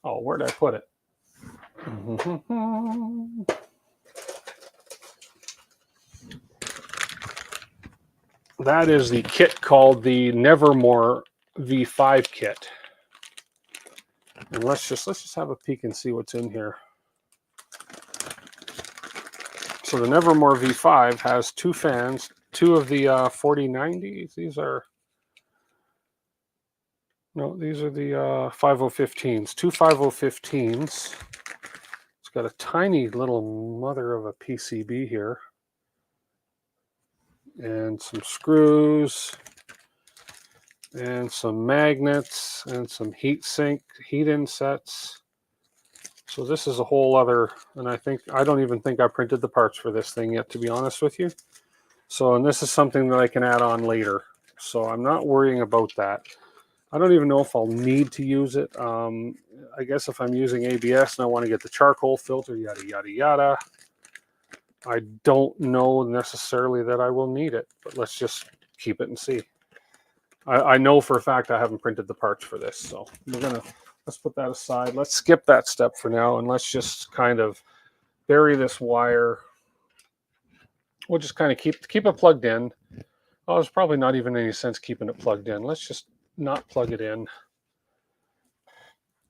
where did I put it? That is the kit called the Nevermore V5 kit. And let's just have a peek and see what's in here. So the Nevermore V5 has two fans, two of the 4090s. These are the 5015s. Two 5015s. It's got a tiny little mother of a PCB here. And some screws. And some magnets. And some heat insets. So this is a whole other, and I don't even think I printed the parts for this thing yet, to be honest with you. So, and this is something that I can add on later. So I'm not worrying about that. I don't even know if I'll need to use it. I guess if I'm using ABS and I want to get the charcoal filter, yada, yada, yada. I don't know necessarily that I will need it, but let's just keep it and see. I know for a fact I haven't printed the parts for this, so let's put that aside. Let's skip that step for now, and let's just kind of bury this wire. We'll just kind of keep it plugged in. Oh, there's probably not even any sense keeping it plugged in. Let's just not plug it in.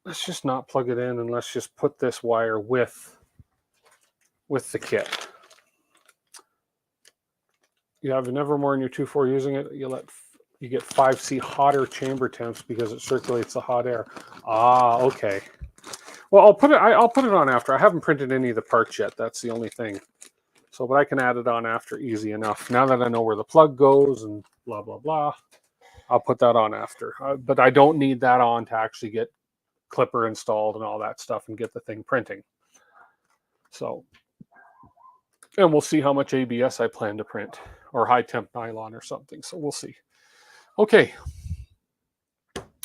Let's just not plug it in, and let's just put this wire with the kit. You have Nevermore in your 2.4 using it. You get 5C hotter chamber temps because it circulates the hot air. Ah, okay. Well, I'll put it on after. I haven't printed any of the parts yet. That's the only thing. So, but I can add it on after easy enough. Now that I know where the plug goes and blah, blah, blah. I'll put that on after. But I don't need that on to actually get clipper installed and all that stuff and get the thing printing. So, and we'll see how much ABS I plan to print, or high temp nylon or something. So we'll see. Okay.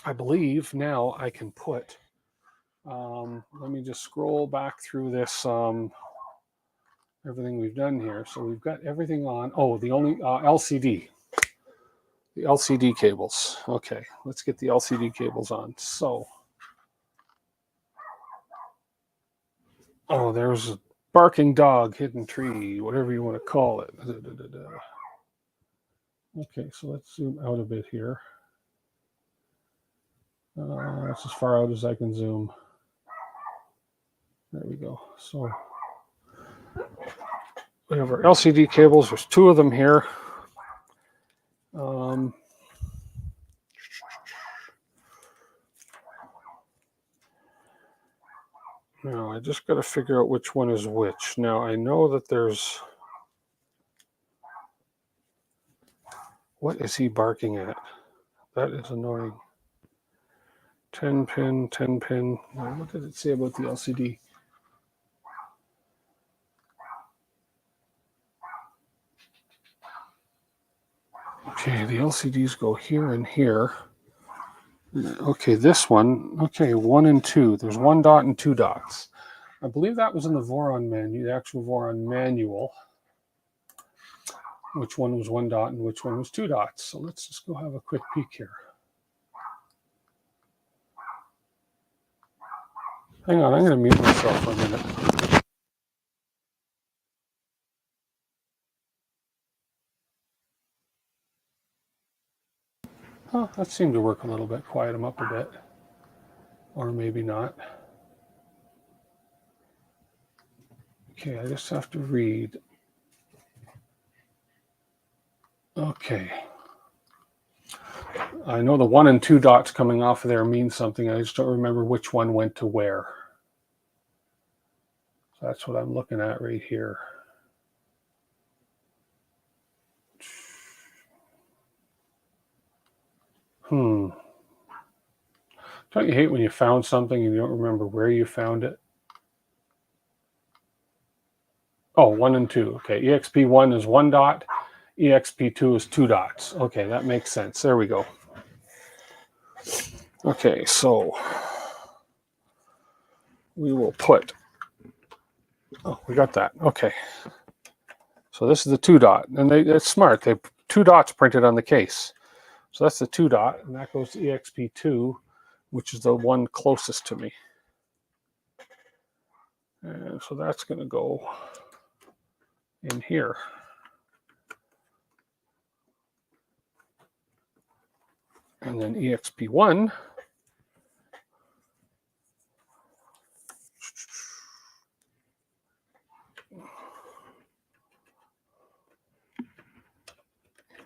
I believe now I can put, let me just scroll back through this, everything we've done here. So we've got everything on. Oh, the only LCD. The LCD cables. Okay, let's get the LCD cables on. So, oh, there's a barking dog, hidden tree, whatever you want to call it. Okay, so let's zoom out a bit here. That's as far out as I can zoom. There we go. So we have our LCD cables. There's 2 of them here. Now I just got to figure out which one is which. Now I know that there's. What is he barking at? That is annoying. 10 pin, 10 pin. Now, what did it say about the LCD? Okay, the LCDs go here and here. Okay, this one. Okay, 1 and 2. There's 1 dot and 2 dots. I believe that was in the Voron menu, the actual Voron manual. Which one was 1 dot and which one was 2 dots. So let's just go have a quick peek here. Hang on, I'm going to mute myself for a minute. Oh, that seemed to work a little bit. Quiet them up a bit. Or maybe not. Okay, I just have to read. Okay. I know the 1 and 2 dots coming off of there mean something. I just don't remember which one went to where. So that's what I'm looking at right here. Don't you hate when you found something and you don't remember where you found it? Oh, 1 and 2. Okay, EXP1 is 1 dot. EXP2 is 2 dots. Okay, that makes sense. There we go. Okay, so we will put, oh, we got that. Okay. So this is the 2 dot. And it's smart. They 2 dots printed on the case. So that's the 2 dot, and that goes to EXP2, which is the one closest to me. And so that's going to go in here. And then EXP1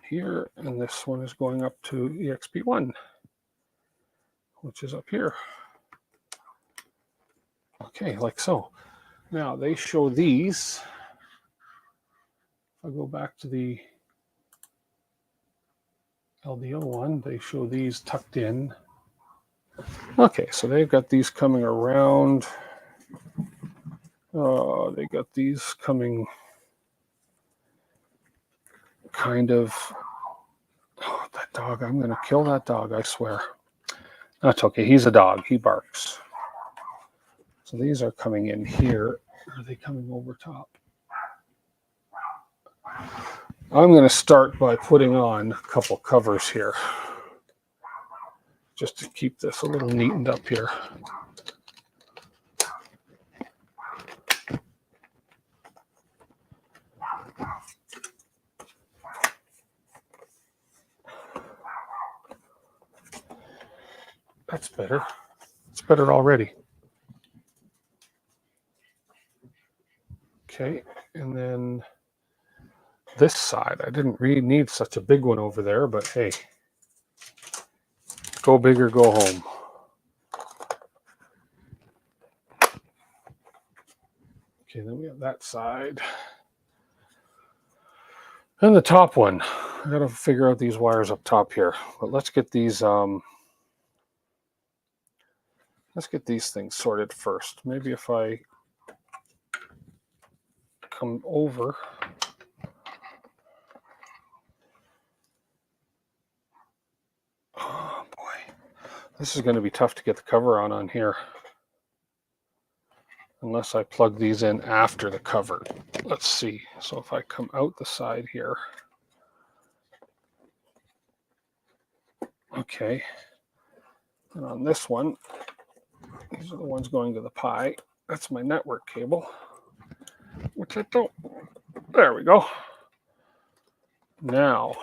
here, and this one is going up to EXP1, which is up here. Okay, like so. Now they show these. If I go back to the LDO one, they show these tucked in. Okay, so they've got these coming around. They got these coming kind of. Oh, that dog, I'm going to kill that dog, I swear. That's okay, he's a dog, he barks. So these are coming in here. Are they coming over top? I'm going to start by putting on a couple covers here, just to keep this a little neatened up here. That's better. It's better already. Okay, and then this side, I didn't really need such a big one over there, but hey, go big or go home. Okay, then we have that side. And the top one. I gotta figure out these wires up top here, but let's get these things sorted first. Maybe if I come over. Oh boy, this is going to be tough to get the cover on here. Unless I plug these in after the cover. Let's see. So if I come out the side here. Okay. And on this one, these are the ones going to the Pi. That's my network cable. Which I don't. There we go. Now,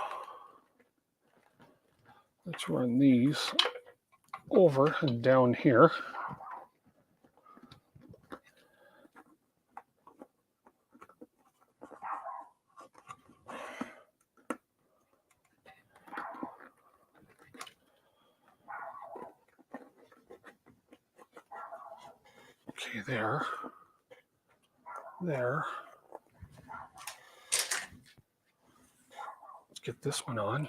let's run these over and down here. Okay, there. Let's get this one on.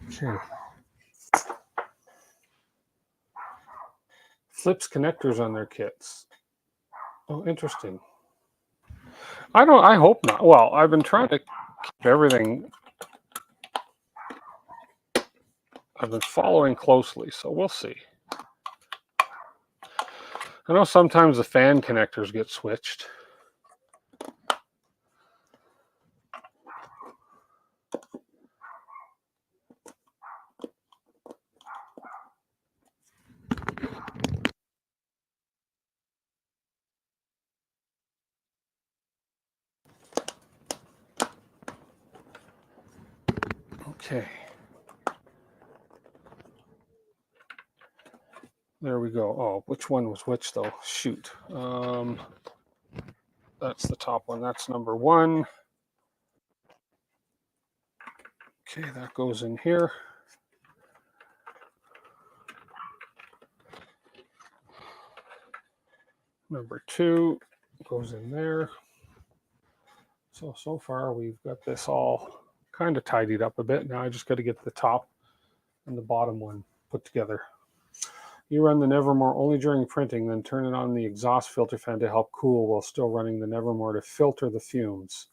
Okay. Flips connectors on their kits. Oh, interesting. I hope not. Well, I've been trying to keep everything. I've been following closely, so we'll see. I know sometimes the fan connectors get switched. Okay. There we go. Oh, which one was which though? Shoot. That's the top one. That's number 1. Okay, that goes in here. Number 2 goes in there. So far we've got this all kind of tidied up a bit. Now I just got to get the top and the bottom one put together. You run the Nevermore only during printing, then turn it on the exhaust filter fan to help cool while still running the Nevermore to filter the fumes.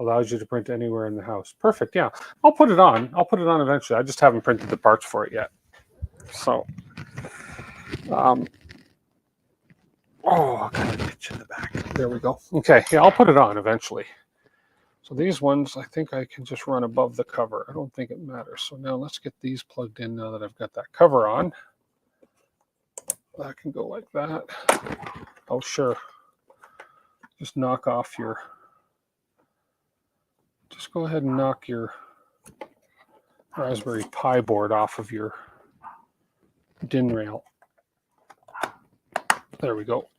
Allows you to print anywhere in the house. Perfect, yeah. I'll put it on. I'll put it on eventually. I just haven't printed the parts for it yet. So, oh, I'll kind of get you in the back. There we go. Okay, yeah, I'll put it on eventually. So these ones, I think I can just run above the cover. I don't think it matters. So now let's get these plugged in now that I've got that cover on. That can go like that. Oh, sure. Just knock off your... Just go ahead and knock your Raspberry Pi board off of your DIN rail. There we go.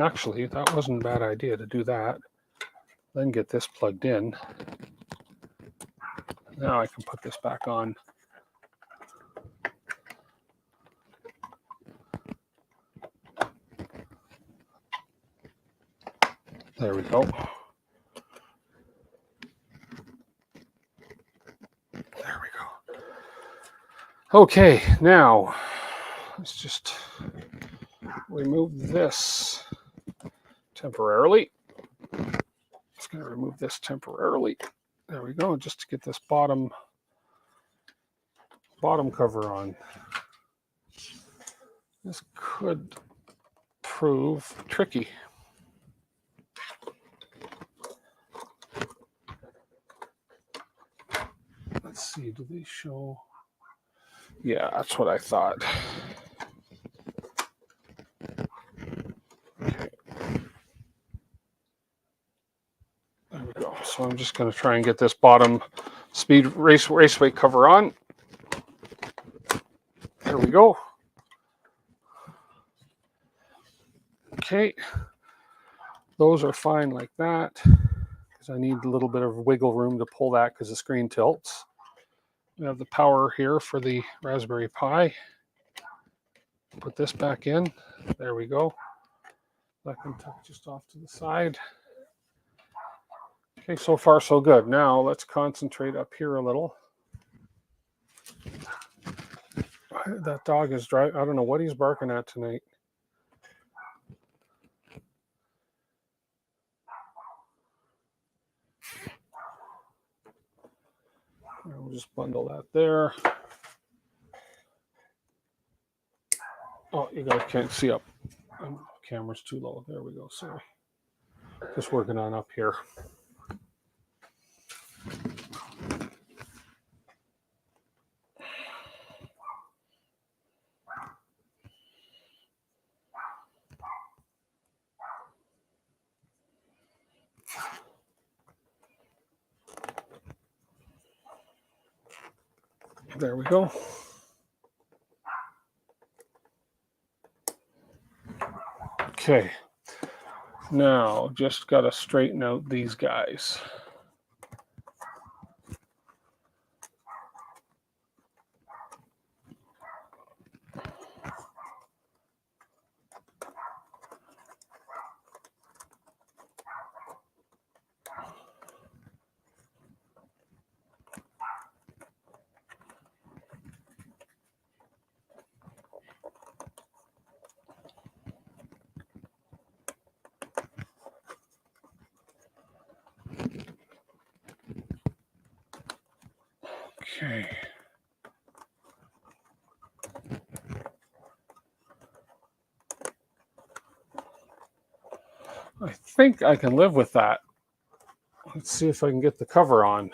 Actually, that wasn't a bad idea to do that. Then get this plugged in. Now I can put this back on. There we go. There we go. Okay, now let's just remove this temporarily. Just going to remove this temporarily. There we go, just to get this bottom cover on. This could prove tricky. Let's see, do they show? Yeah, that's what I thought. Okay. There we go. So I'm just going to try and get this bottom speed raceway cover on. There we go. Okay. Those are fine like that. Because because I need a little bit of wiggle room to pull that because the screen tilts. We have the power here for the Raspberry Pi. Put this back in. There we go. That can tuck just off to the side. Okay, so far so good. Now let's concentrate up here a little. That dog is driving. I don't know what he's barking at tonight. We'll just bundle that there. Oh, you guys can't see up. Camera's too low. There we go. Sorry. Just working on up here. There we go. Okay. Now, just got to straighten out these guys. Okay. I think I can live with that. Let's see if I can get the cover on.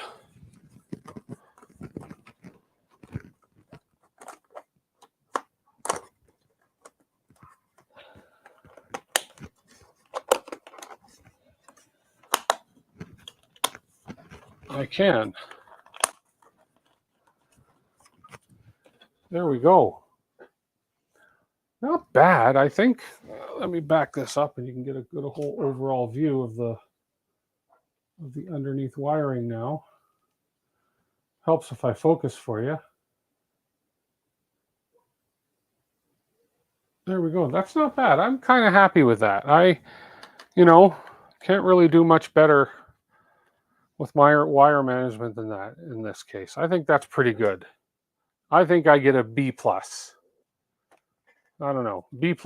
I can. There we go. Not bad, I think. Let me back this up and you can get a good whole overall view of the underneath wiring now. Helps if I focus for you. There we go. That's not bad. I'm kind of happy with that. Can't really do much better with my wire management than that in this case. I think that's pretty good. I think I get a B+. I don't know. B+,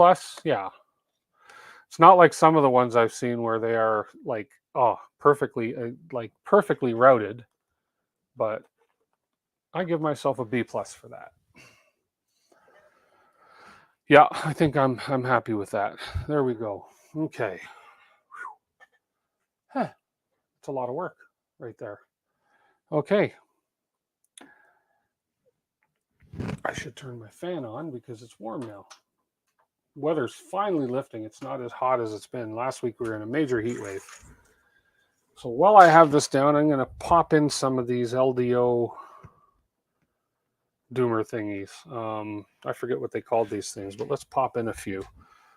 yeah. It's not like some of the ones I've seen where they are like, perfectly routed, but I give myself a B+ for that. Yeah, I think I'm happy with that. There we go. Okay. Huh. It's a lot of work right there. Okay. I should turn my fan on because it's warm now. Weather's finally lifting. It's not as hot as it's been. Last week we were in a major heat wave. So while I have this down, I'm going to pop in some of these LDO doomer thingies. I forget what they called these things, but let's pop in a few.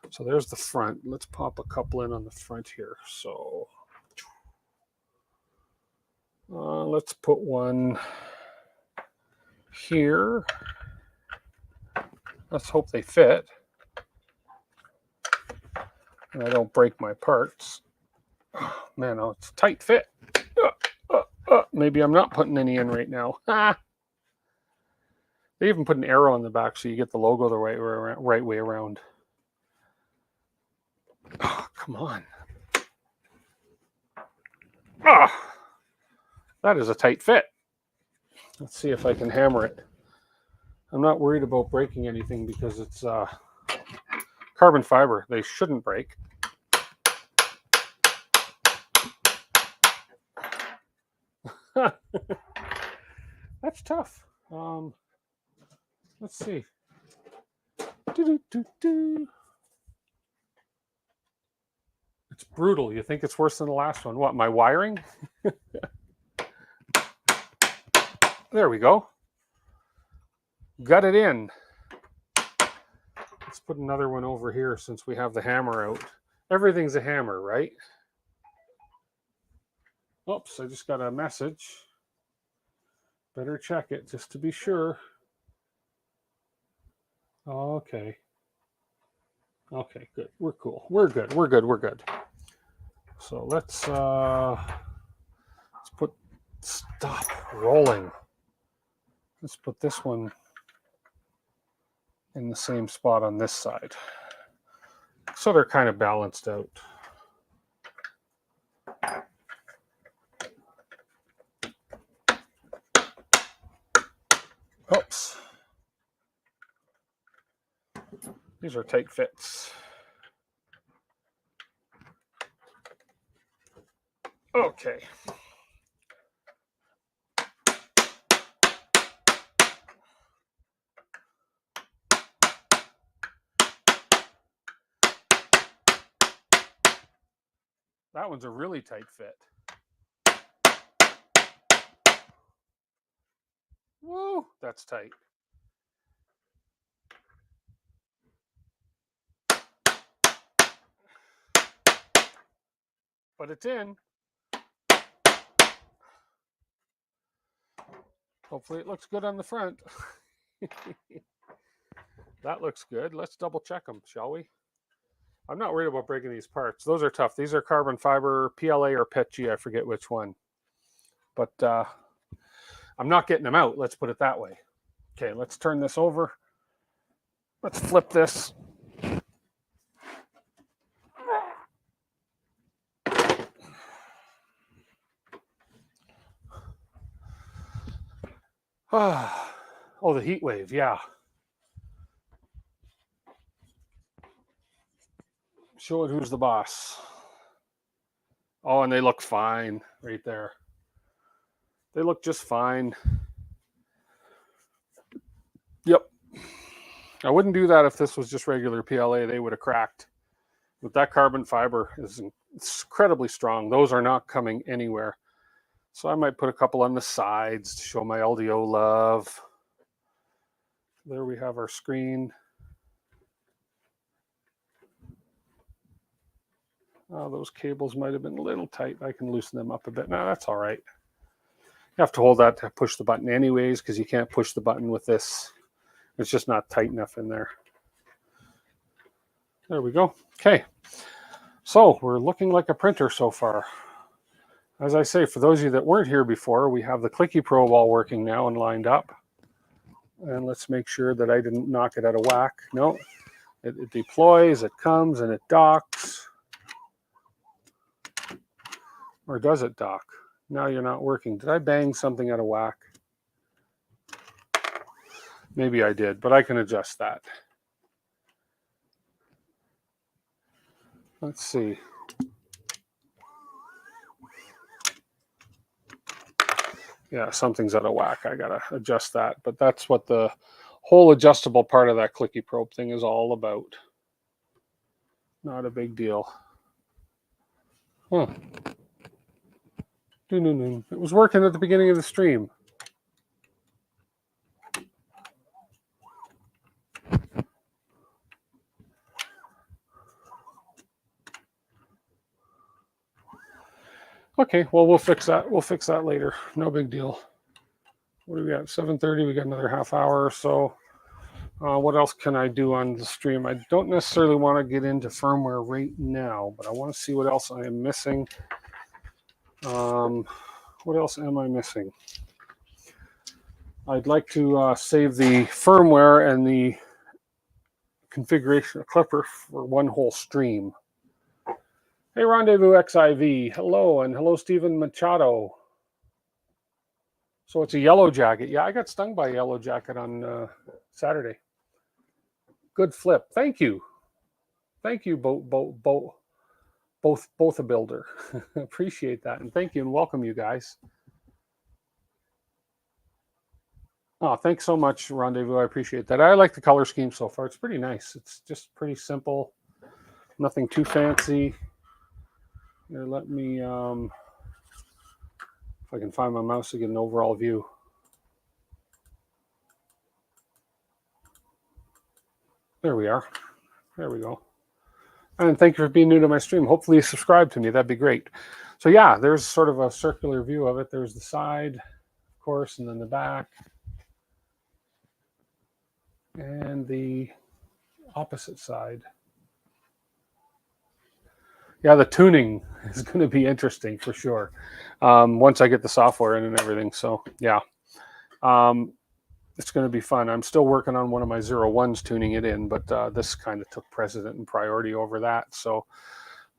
So there's the front. Let's pop a couple in on the front here. So let's put one here. Let's hope they fit and I don't break my parts. Oh, man, it's a tight fit. Maybe I'm not putting any in right now. They even put an arrow on the back so you get the logo the right way around. Oh, come on. That is a tight fit. Let's see if I can hammer it. I'm not worried about breaking anything because it's carbon fiber. They shouldn't break. That's tough. Let's see. It's brutal. You think it's worse than the last one? What, my wiring? There we go. Got it in. Let's put another one over here since we have the hammer out. Everything's a hammer, right? Oops, I just got a message. Better check it just to be sure. Okay. Okay, good. We're cool. We're good. We're good. We're good. So let's put stop rolling. Let's put this one in the same spot on this side. So they're kind of balanced out. Oops. These are tight fits. Okay. That one's a really tight fit. Woo, that's tight. But it's in. Hopefully it looks good on the front. That looks good. Let's double check them, shall we? I'm not worried about breaking these parts. Those are tough. These are carbon fiber, PLA or PETG. I forget which one. But I'm not getting them out. Let's put it that way. Okay, let's turn this over. Let's flip this. Oh, the heat wave, yeah. Show it who's the boss. Oh, and they look fine right there. They look just fine. Yep. I wouldn't do that if this was just regular PLA. They would have cracked. But that carbon fiber is incredibly strong. Those are not coming anywhere. So I might put a couple on the sides to show my LDO love. There we have our screen. Oh, those cables might have been a little tight. I can loosen them up a bit. No, that's all right. You have to hold that to push the button anyways, because you can't push the button with this. It's just not tight enough in there. There we go. Okay. So we're looking like a printer so far. As I say, for those of you that weren't here before, we have the clicky probe all working now and lined up. And let's make sure that I didn't knock it out of whack. No, it deploys, it comes, and it docks. Or does it dock? Now you're not working. Did I bang something out of whack? Maybe I did, but I can adjust that. Let's see. Yeah, something's out of whack. I gotta adjust that. But that's what the whole adjustable part of that clicky probe thing is all about. Not a big deal. Huh. It was working at the beginning of the stream. Okay, well, we'll fix that. We'll fix that later. No big deal. What do we got? 7:30. We got another half hour or so. What else can I do on the stream? I don't necessarily want to get into firmware right now, but I want to see what else I am missing. What else am I missing? I'd like to save the firmware and the configuration of Clipper for one whole stream. Hey, Rendezvous XIV. Hello, and hello, Stephen Machado. So it's a yellow jacket. Yeah, I got stung by a yellow jacket on Saturday. Good flip. Thank you. Thank you, both a builder. Appreciate that. And thank you and welcome you guys. Oh, thanks so much, Rendezvous. I appreciate that. I like the color scheme so far. It's pretty nice. It's just pretty simple. Nothing too fancy. Here, let me, if I can find my mouse to get an overall view. There we are. There we go. And thank you for being new to my stream. Hopefully you subscribe to me. That'd be great. So yeah, there's sort of a circular view of it. There's the side, of course, and then the back, and the opposite side. Yeah, the tuning is going to be interesting for sure once I get the software in and everything. So yeah, it's going to be fun. I'm still working on one of my 01s tuning it in, but this kind of took precedent and priority over that. So,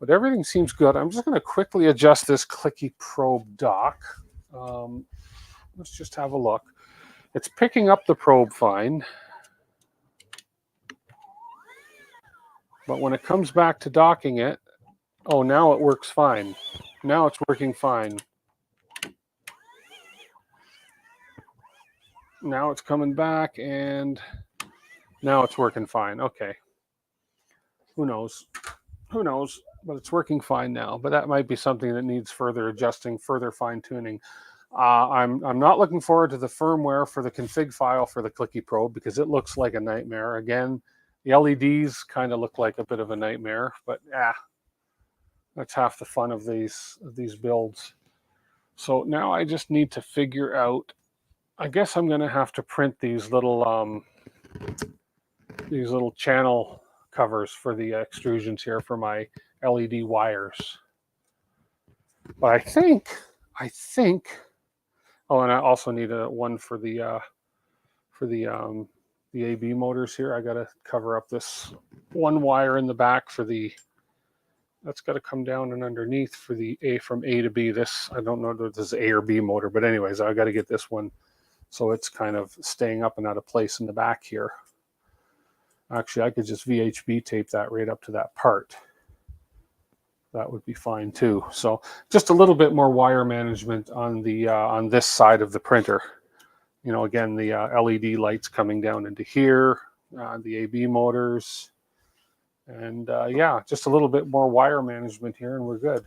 but everything seems good. I'm just going to quickly adjust this clicky probe dock. Let's just have a look. It's picking up the probe fine. But when it comes back to docking it, oh, now it works fine. Now it's working fine. Now it's coming back, and now it's working fine. Okay. Who knows? Who knows? But it's working fine now. But that might be something that needs further adjusting, further fine-tuning. I'm not looking forward to the firmware for the config file for the clicky probe because it looks like a nightmare. Again, the LEDs kind of look like a bit of a nightmare, but that's half the fun of these builds. So now I just need to figure out, I guess I'm going to have to print these little channel covers for the extrusions here for my LED wires. But I think, oh, and I also need one for the AB motors here. I got to cover up this one wire in the back for that's got to come down and underneath for the from A to B. This, I don't know if this is A or B motor, but anyways, I got to get this one so it's kind of staying up and out of place in the back here. Actually, I could just VHB tape that right up to that part. That would be fine too. So just a little bit more wire management on the on this side of the printer. You know, again, the LED lights coming down into here, the AB motors. And yeah, just a little bit more wire management here and we're good.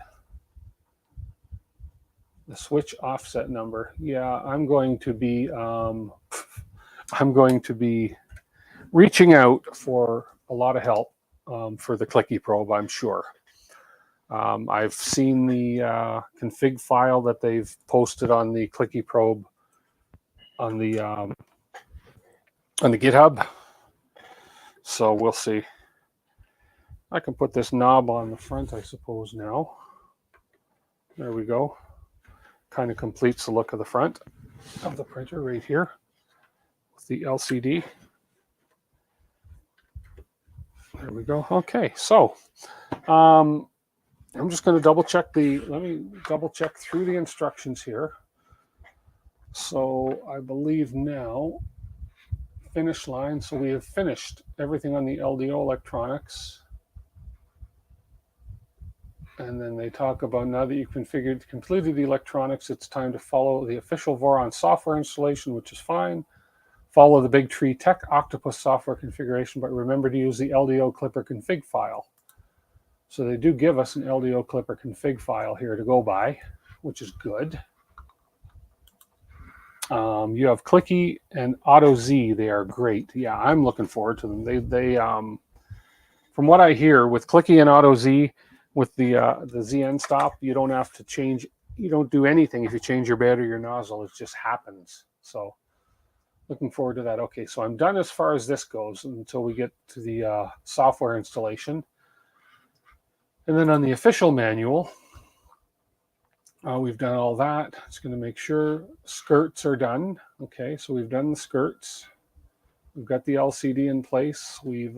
The switch offset number. Yeah, I'm going to be reaching out for a lot of help for the clicky probe, I'm sure. I've seen the config file that they've posted on the clicky probe on the GitHub. So we'll see. I can put this knob on the front, I suppose, now. There we go. Kind of completes the look of the front of the printer right here with the LCD. There we go. Okay, so I'm just going to double check let me double check through the instructions here. So I believe now, finish line. So we have finished everything on the LDO electronics. And then they talk about now that you've completed the electronics, it's time to follow the official Voron software installation, which is fine. Follow the Big Tree Tech Octopus software configuration, but remember to use the LDO Clipper config file. So they do give us an LDO Clipper config file here to go by, which is good. You have Clicky and AutoZ. They are great. Yeah, I'm looking forward to them. They from what I hear, with Clicky and AutoZ, with the ZN stop, you don't have to change. You don't do anything if you change your bed or your nozzle. It just happens. So looking forward to that. Okay, so I'm done as far as this goes until we get to the software installation. And then on the official manual, we've done all that. It's going to make sure skirts are done. Okay, so we've done the skirts. We've got the LCD in place. We've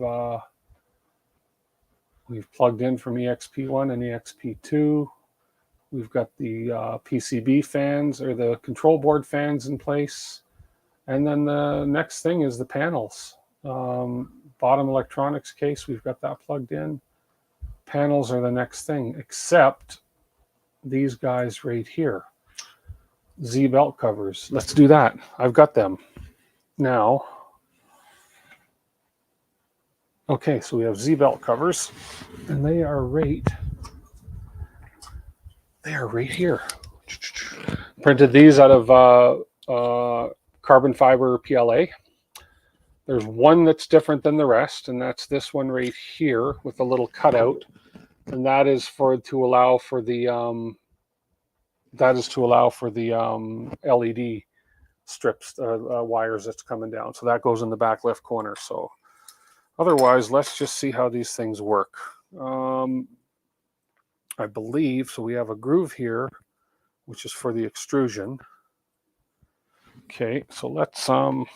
plugged in from EXP1 and EXP2. We've got the PCB fans or the control board fans in place. And then the next thing is the panels. Bottom electronics case, we've got that plugged in. Panels are the next thing, except these guys right here. Z belt covers. Let's do that. I've got them now. Okay, so we have Z belt covers, and they are right here. Printed these out of carbon fiber PLA. There's one that's different than the rest, and that's this one right here with a little cutout, and that is to allow for the That is to allow for the LED strips, wires that's coming down. So that goes in the back left corner. So otherwise, let's just see how these things work. I believe, so we have a groove here, which is for the extrusion. Okay, so let's, out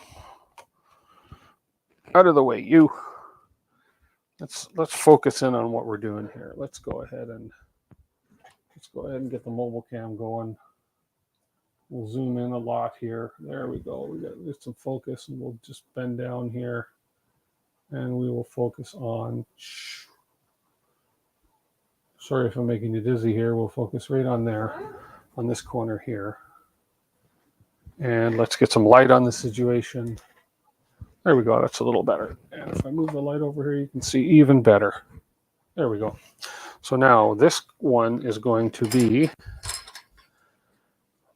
of the way, you. Let's focus in on what we're doing here. Let's go ahead and get the mobile cam going. We'll zoom in a lot here. There we go. We got some focus, and we'll just bend down here, and we will focus on. Sorry if I'm making you dizzy here. We'll focus right on there, on this corner here. And let's get some light on the situation. There we go. That's a little better. And if I move the light over here, you can see even better. There we go. So now this one is going to be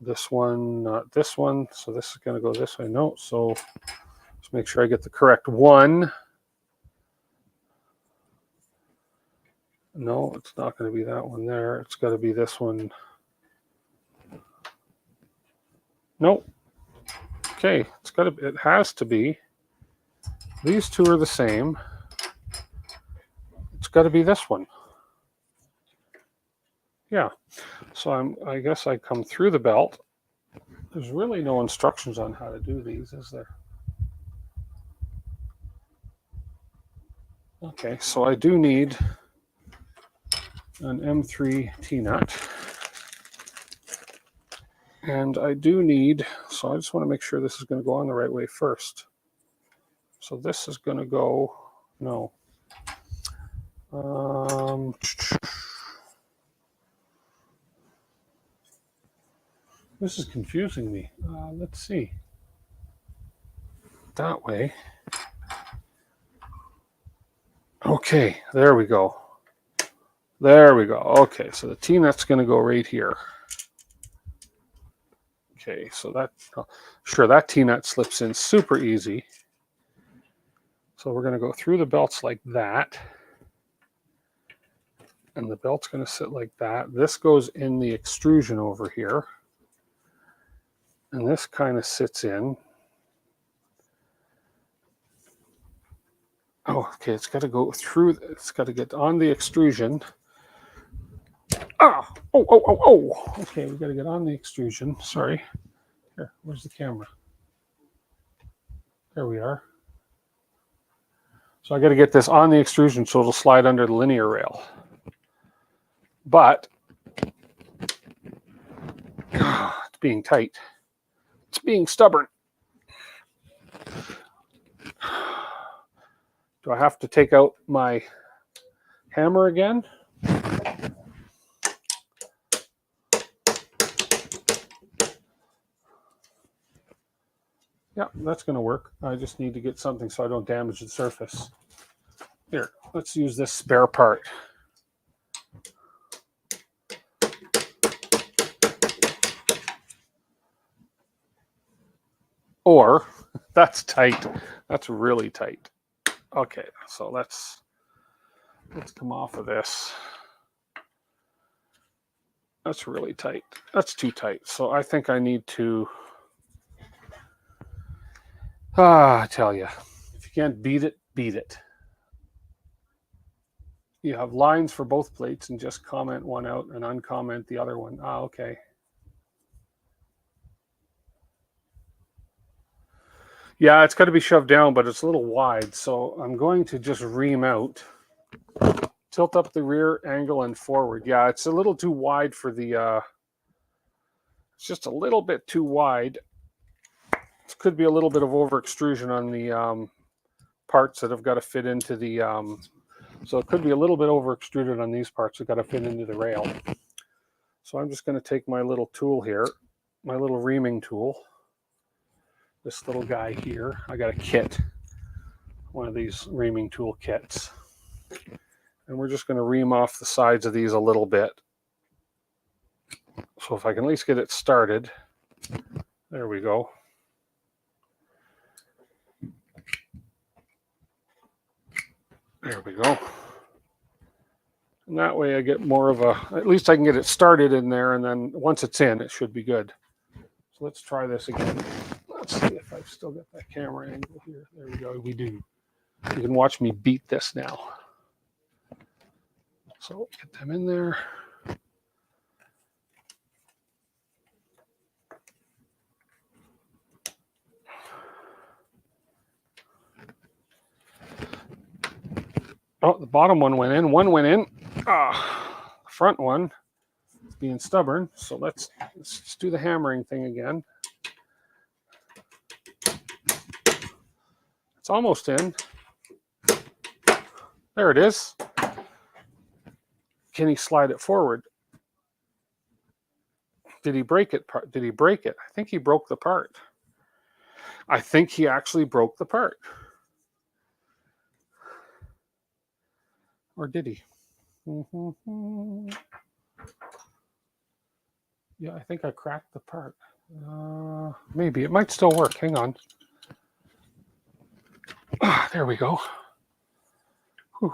this one, not this one. So this is going to go this way. No. So let's make sure I get the correct one. No, it's not going to be that one there. It's got to be this one. Nope. Okay, it has to be. These two are the same. It's got to be this one. Yeah. So I guess I come through the belt. There's really no instructions on how to do these, is there? Okay, so I do need an M3 T-nut. And I do need, so I just want to make sure this is going to go on the right way first. So this is going to go, no. This is confusing me. Let's see. That way. Okay, there we go. There we go. Okay, so the T-nut's going to go right here. Okay, so that, sure, that T-nut slips in super easy. So we're going to go through the belts like that. And the belt's going to sit like that. This goes in the extrusion over here. And this kind of sits in. Oh, okay, it's got to go through, it's got to get on the extrusion. Ah, oh. Okay, we got to get on the extrusion. Sorry. Here, where's the camera? There we are. So I got to get this on the extrusion so it'll slide under the linear rail. But it's being tight. It's being stubborn. Do I have to take out my hammer again? Yeah, that's going to work. I just need to get something so I don't damage the surface. Here, let's use this spare part. Or, that's tight. That's really tight. Okay, so let's come off of this. That's really tight. That's too tight. So I think I need to, I tell you, if you can't beat it, beat it. You have lines for both plates and just comment one out and uncomment the other one. Ah, okay. Yeah, it's got to be shoved down, but it's a little wide. So I'm going to just ream out, tilt up the rear angle and forward. Yeah, it's a little too wide for the, it's just a little bit too wide. It could be a little bit of over extrusion on the parts that have got to fit into the, so it could be a little bit over extruded on these parts that got to fit into the rail. So I'm just going to take my little tool here, my little reaming tool. This little guy here. I got a kit, one of these reaming tool kits. And we're just going to ream off the sides of these a little bit. So if I can at least get it started. There we go. There we go. And that way I get more of a, at least I can get it started in there, and then once it's in, it should be good. So let's try this again. Let's see if I've still got that camera angle here. There we go, we do. You can watch me beat this now. So get them in there. Oh, the bottom one went in. One went in. The front one is being stubborn. So let's do the hammering thing again. It's almost in. There it is. Can he slide it forward? Did he break it? Did he break it? I think he broke the part. I think he actually broke the part. Or did he? Yeah, I think I cracked the part. Maybe. It might still work. Hang on. There we go. Whew.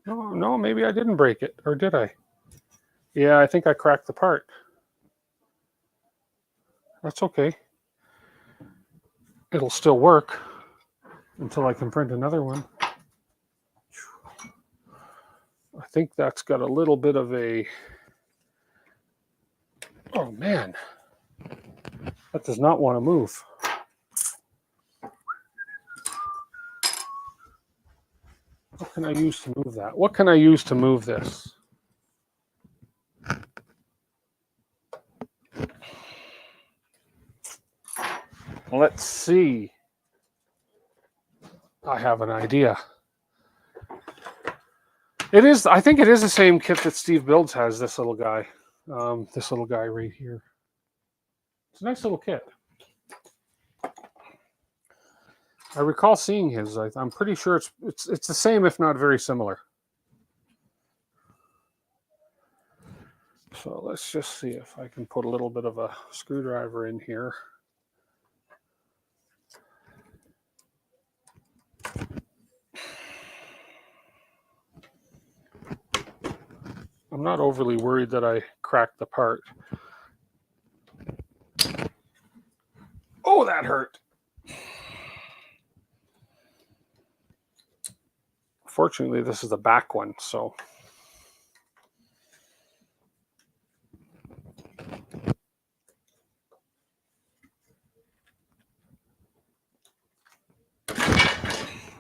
No, maybe I didn't break it. Or did I? Yeah, I think I cracked the part. That's okay. It'll still work until I can print another one. I think that's got a little bit of a... Oh, man. That does not want to move. What can I use to move that? What can I use to move this? Let's see. I have an idea. It is. I think it is the same kit that Steve Builds has. This little guy. This little guy right here. It's a nice little kit. I recall seeing his. I'm pretty sure it's the same, if not very similar. So let's just see if I can put a little bit of a screwdriver in here. I'm not overly worried that I cracked the part. Oh, that hurt. Fortunately, this is the back one, so.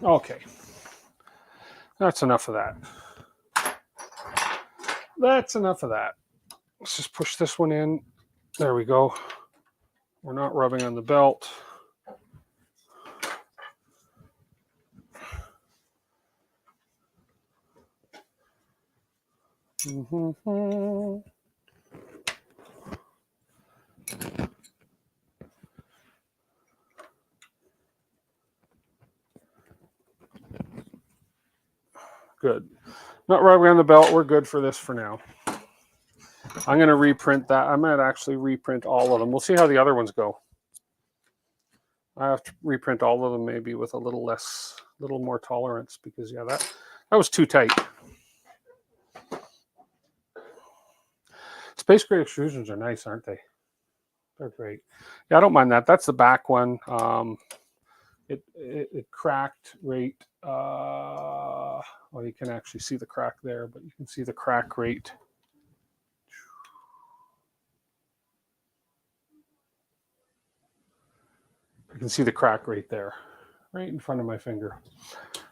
Okay. That's enough of that. That's enough of that. Let's just push this one in. There we go. We're not rubbing on the belt. Good. Not rubbing on the belt. We're good for this for now. I'm going to reprint that. I might actually reprint all of them. We'll see how the other ones go. I have to reprint all of them maybe with a little more tolerance, because yeah, that was too tight. Space gray extrusions are nice, aren't they? They're great. Yeah, I don't mind that. That's the back one. It cracked right. Well, you can actually see the crack there, but you can see the crack rate. You can see the crack right there, right in front of my finger.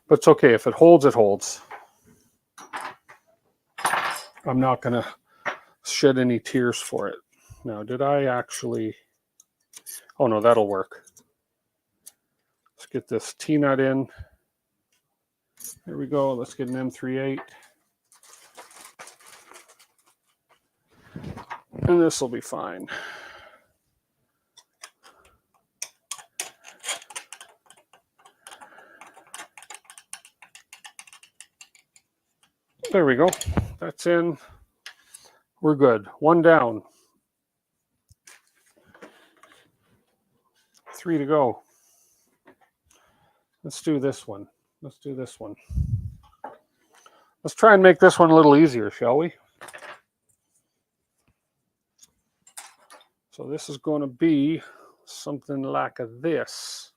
But it's okay. If it holds, it holds. I'm not going to shed any tears for it. Now, did I actually... Oh, no, that'll work. Let's get this T-nut in. There we go. Let's get an M38. And this will be fine. There we go. That's in. We're good. One down. 3 to go. Let's do this one. Let's do this one. Let's try and make this one a little easier, shall we? So this is going to be something like this.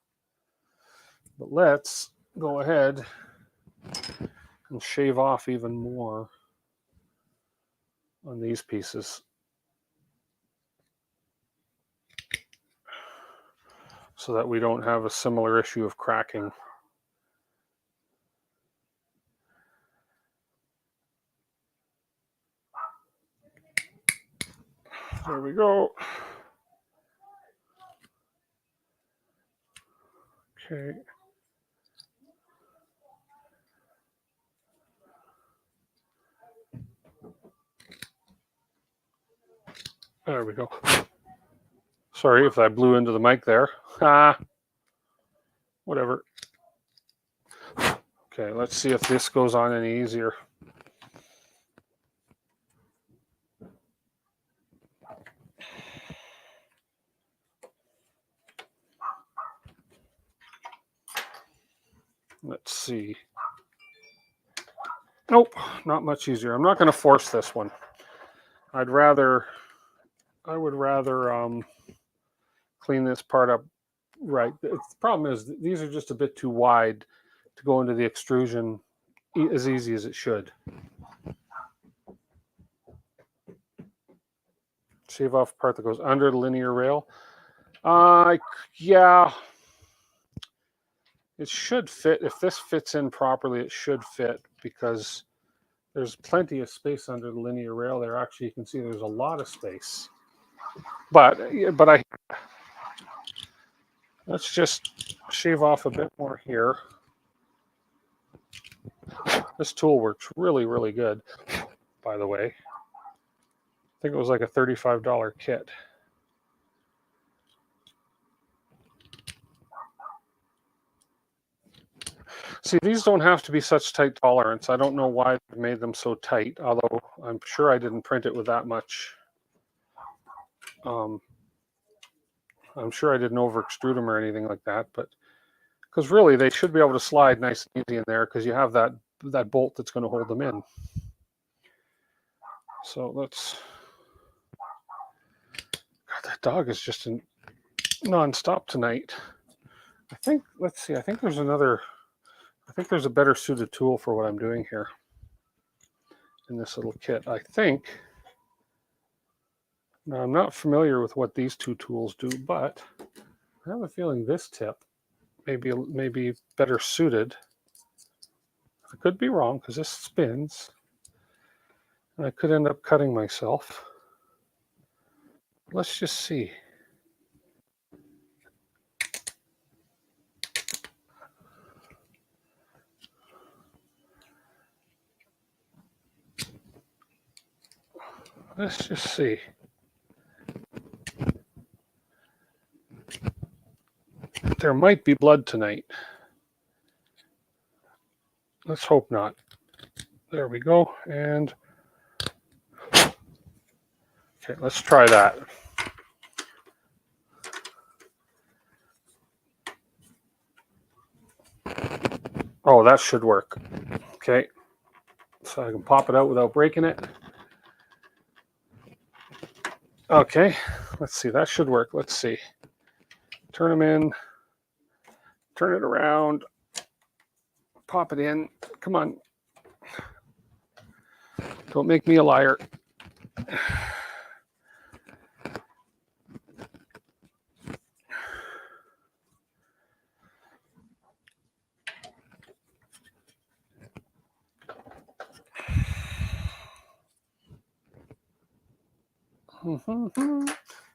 But let's go ahead and shave off even more on these pieces, so that we don't have a similar issue of cracking. There we go. Okay. There we go. Sorry if I blew into the mic there. Whatever. Okay, let's see if this goes on any easier. Let's see. Nope, not much easier. I'm not going to force this one. I would rather clean this part up right. The problem is these are just a bit too wide to go into the extrusion as easy as it should. Shave off part that goes under the linear rail. Yeah, it should fit. If this fits in properly, it should fit, because there's plenty of space under the linear rail there. Actually, you can see there's a lot of space. But let's just shave off a bit more here. This tool works really, really good, by the way. I think it was like a $35 kit. See, these don't have to be such tight tolerance. I don't know why they made them so tight, although I'm sure I didn't print it with that much. I'm sure I didn't over extrude them or anything like that, but because really they should be able to slide nice and easy in there, because you have that bolt that's going to hold them in. So let's. God, that dog is just non-stop tonight. I think. Let's see. I think there's another. I think there's a better suited tool for what I'm doing here in this little kit. I think. Now, I'm not familiar with what these two tools do, but I have a feeling this tip may be better suited. I could be wrong, because this spins, and I could end up cutting myself. Let's just see. Let's just see. There might be blood tonight. Let's hope not. There we go. And okay, let's try that. Oh, that should work. Okay. So I can pop it out without breaking it. Okay. Let's see. That should work. Let's see. Turn them in. Turn it around. Pop it in. Come on. Don't make me a liar.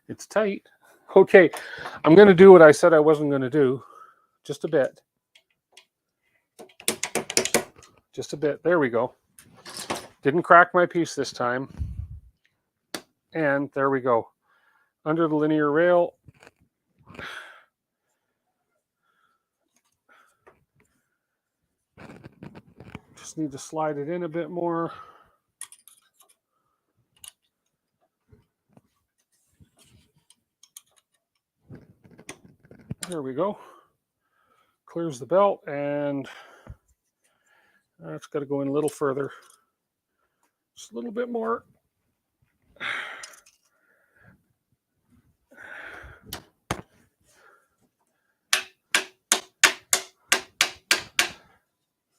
It's tight. Okay, I'm going to do what I said I wasn't going to do. Just a bit. Just a bit. There we go. Didn't crack my piece this time. And there we go. Under the linear rail. Just need to slide it in a bit more. There we go. Clears the belt, and It's got to go in a little further. Just a little bit more.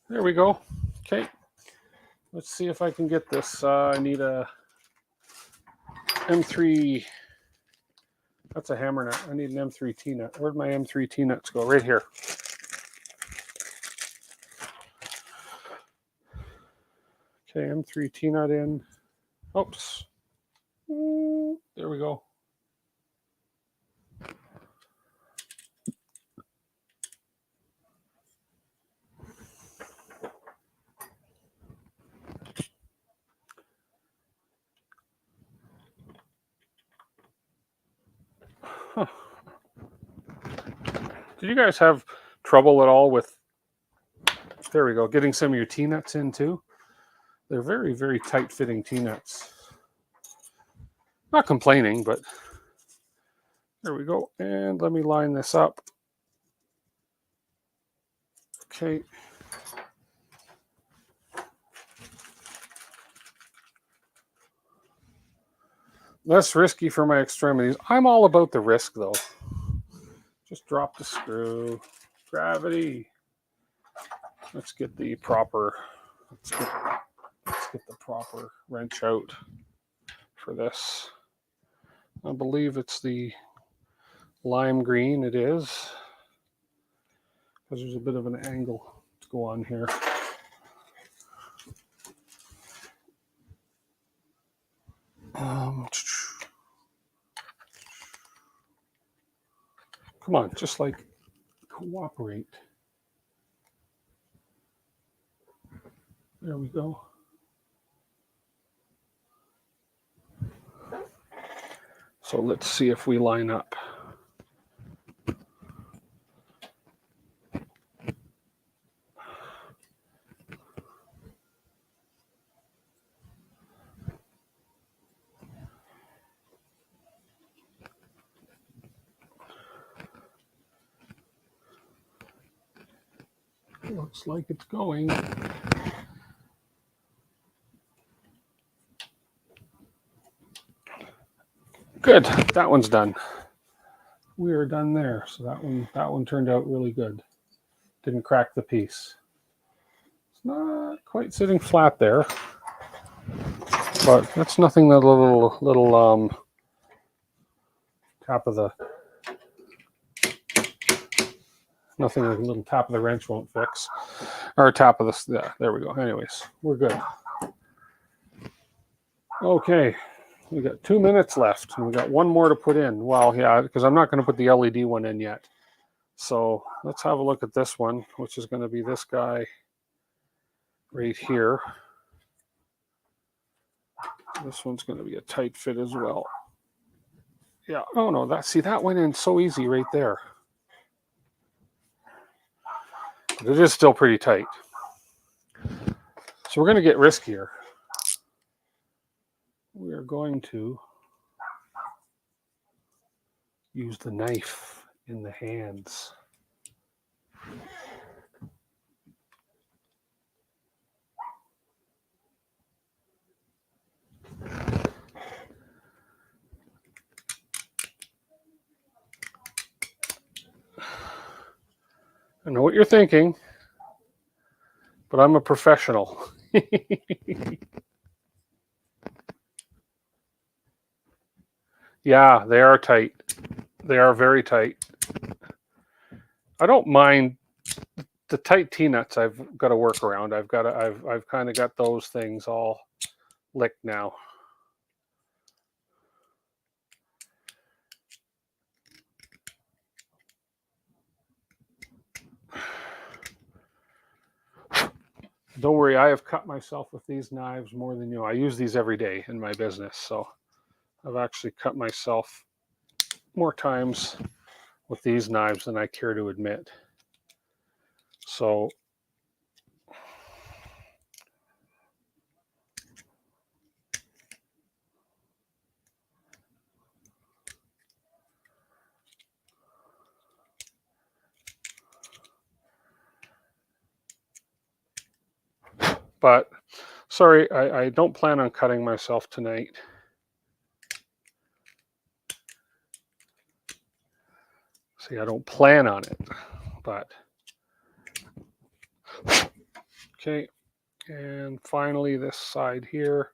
There we go. Okay. Let's see if I can get this. I need a M3. That's a hammer nut. I need an M3 T-nut. Where'd my M3 T-nuts go? Right here. Okay, M3 T-nut in. Oops. There we go. Huh. Did you guys have trouble at all with, there we go, getting some of your T-nuts in too? They're very, very tight-fitting T-nuts. Not complaining, but there we go. And let me line this up. Okay. Less risky for my extremities. I'm all about the risk, though. Just drop the screw. Gravity. Let's get the proper. Let's get the proper wrench out for this. I believe it's the lime green. It is, because there's a bit of an angle to go on here. Come on, just like cooperate. There we go. So let's see if we line up. Looks like it's going. Good, that one's done. We are done there. So that one turned out really good. Didn't crack the piece. It's not quite sitting flat there, but that's nothing that little tap of the nothing a little tap of the wrench won't fix, or tap of the, yeah, there we go. Anyways, we're good. Okay, we got 2 minutes left, and we got one more to put in. Well, yeah, because I'm not going to put the LED one in yet. So let's have a look at this one, which is going to be this guy right here. This one's going to be a tight fit as well. Yeah. Oh no, that went in so easy right there. But it is still pretty tight. So we're going to get riskier. We are going to use the knife in the hands. I know what you're thinking, but I'm a professional. Yeah, they are tight. They are very tight. I don't mind the tight T-nuts. I've got to work around. I've kind of got those things all licked now. Don't worry, I have cut myself with these knives more than you. I use these every day in my business, so I've actually cut myself more times with these knives than I care to admit. So But sorry, I don't plan on cutting myself tonight. See, I don't plan on it, but okay. And finally, this side here.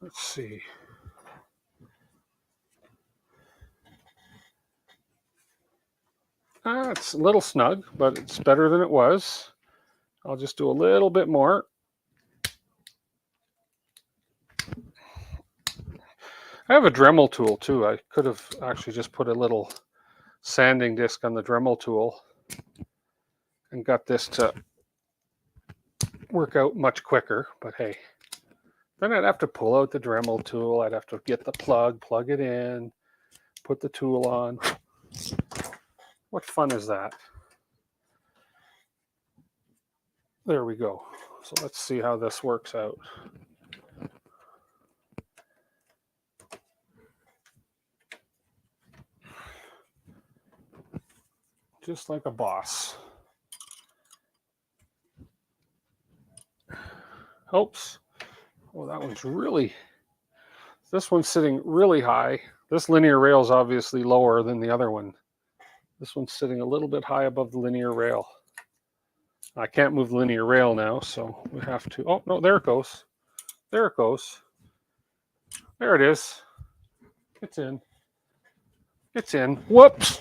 Let's see. It's a little snug, but it's better than it was. I'll just do a little bit more. I have a Dremel tool too. I could have actually just put a little sanding disc on the Dremel tool and got this to work out much quicker, but hey. Then I'd have to pull out the Dremel tool. I'd have to get the plug it in, put the tool on. What fun is that? There we go. So let's see how this works out. Just like a boss. Oops. Oh, that one's really, this one's sitting really high. This linear rail is obviously lower than the other one. This one's sitting a little bit high above the linear rail. I can't move the linear rail now, so we have to, oh no, there it goes. There it goes. There it is. It's in. It's in. Whoops.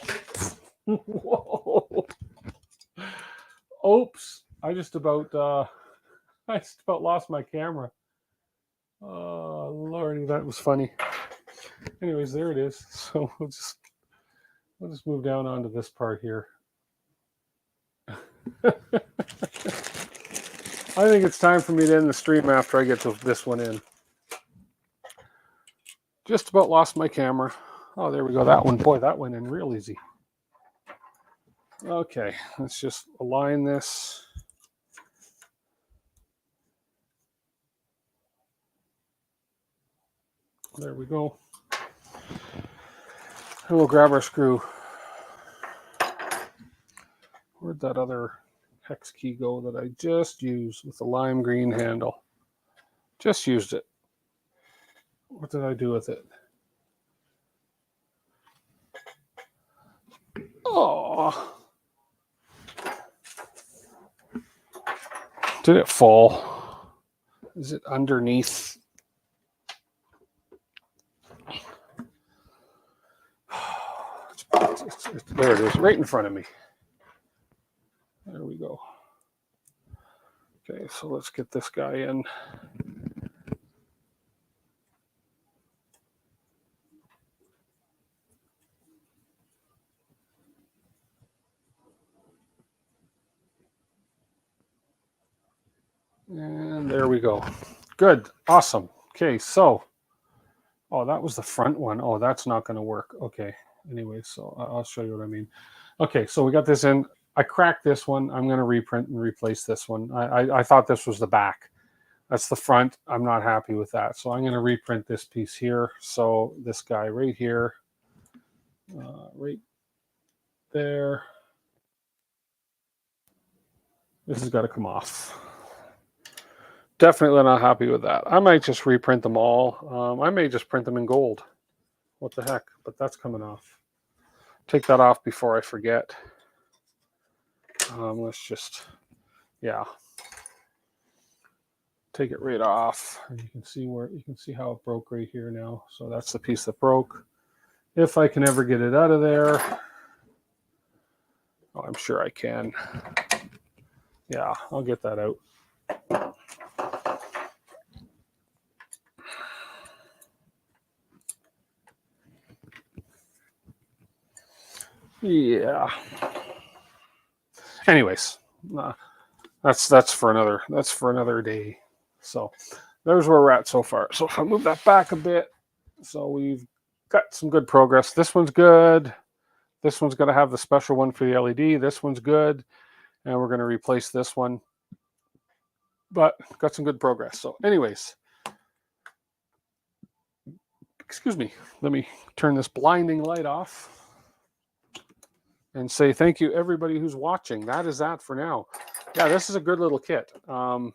Whoa. Oops. I just about lost my camera. Oh, Lordy, that was funny. Anyways, there it is. So we'll just move down onto this part here. I think it's time for me to end the stream after I get to this one in. Just about lost my camera. Oh, there we go. That one, boy, that went in real easy. Okay, let's just align this. There we go. And we'll grab our screw. Where'd that other hex key go that I just used with the lime green handle? Just used it. What did I do with it? Oh. Did it fall? Is it underneath? There it is, right in front of me. There we go. Okay, so let's get this guy in. And there we go. Good, awesome. Okay, so, oh, that was the front one. Oh, that's not going to work. Okay, anyway, so I'll show you what I mean. Okay, so we got this in. I cracked this one. I'm going to reprint and replace this one. I thought this was the back. That's the front. I'm not happy with that. So I'm going to reprint this piece here. So this guy right here, right there. This has got to come off. Definitely not happy with that. I might just reprint them all. I may just print them in gold. What the heck? But that's coming off. Take that off before I forget. Let's just, yeah. Take it right off. And you can see how it broke right here now. So that's the piece that broke. If I can ever get it out of there. Oh, I'm sure I can. Yeah, I'll get that out. Yeah. Anyways, that's for another day. So there's where we're at so far. So if I move that back a bit, so we've got some good progress. This one's good. This one's going to have the special one for the LED. This one's good, and we're going to replace this one. But got some good progress. So anyways, excuse me, let me turn this blinding light off and say thank you everybody who's watching. That is that for now. Yeah, this is a good little kit for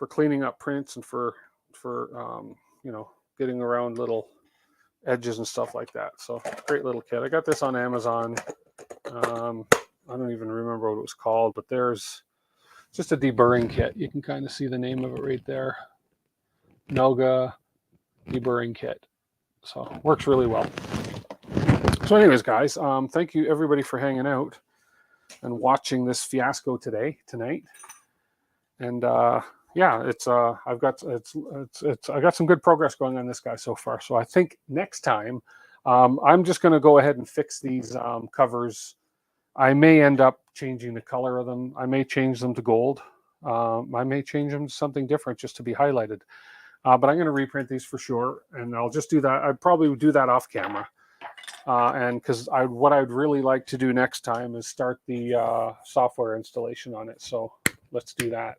cleaning up prints and for you know, getting around little edges and stuff like that. So great little kit. I got this on Amazon. I don't even remember what it was called, but there's just a deburring kit. You can kind of see the name of it right there. Noga deburring kit. So works really well. So anyways, guys, thank you everybody for hanging out and watching this fiasco tonight. And yeah, I got some good progress going on this guy so far. So I think next time I'm just going to go ahead and fix these covers. I may end up changing the color of them. I may change them to gold. I may change them to something different just to be highlighted. But I'm going to reprint these for sure, and I'll just do that. I'd probably do that off camera. And because what I'd really like to do next time is start the software installation on it. So let's do that.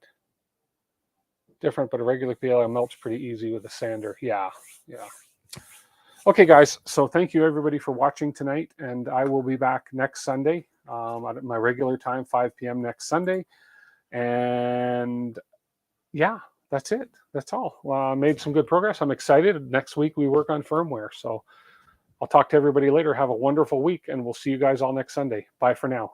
Different, but a regular PLA melts pretty easy with a sander. Yeah. Okay, guys. So thank you everybody for watching tonight, and I will be back next Sunday at my regular time, 5 p.m. next Sunday. And yeah, that's it. That's all. Made some good progress. I'm excited. Next week we work on firmware. So I'll talk to everybody later. Have a wonderful week, and we'll see you guys all next Sunday. Bye for now.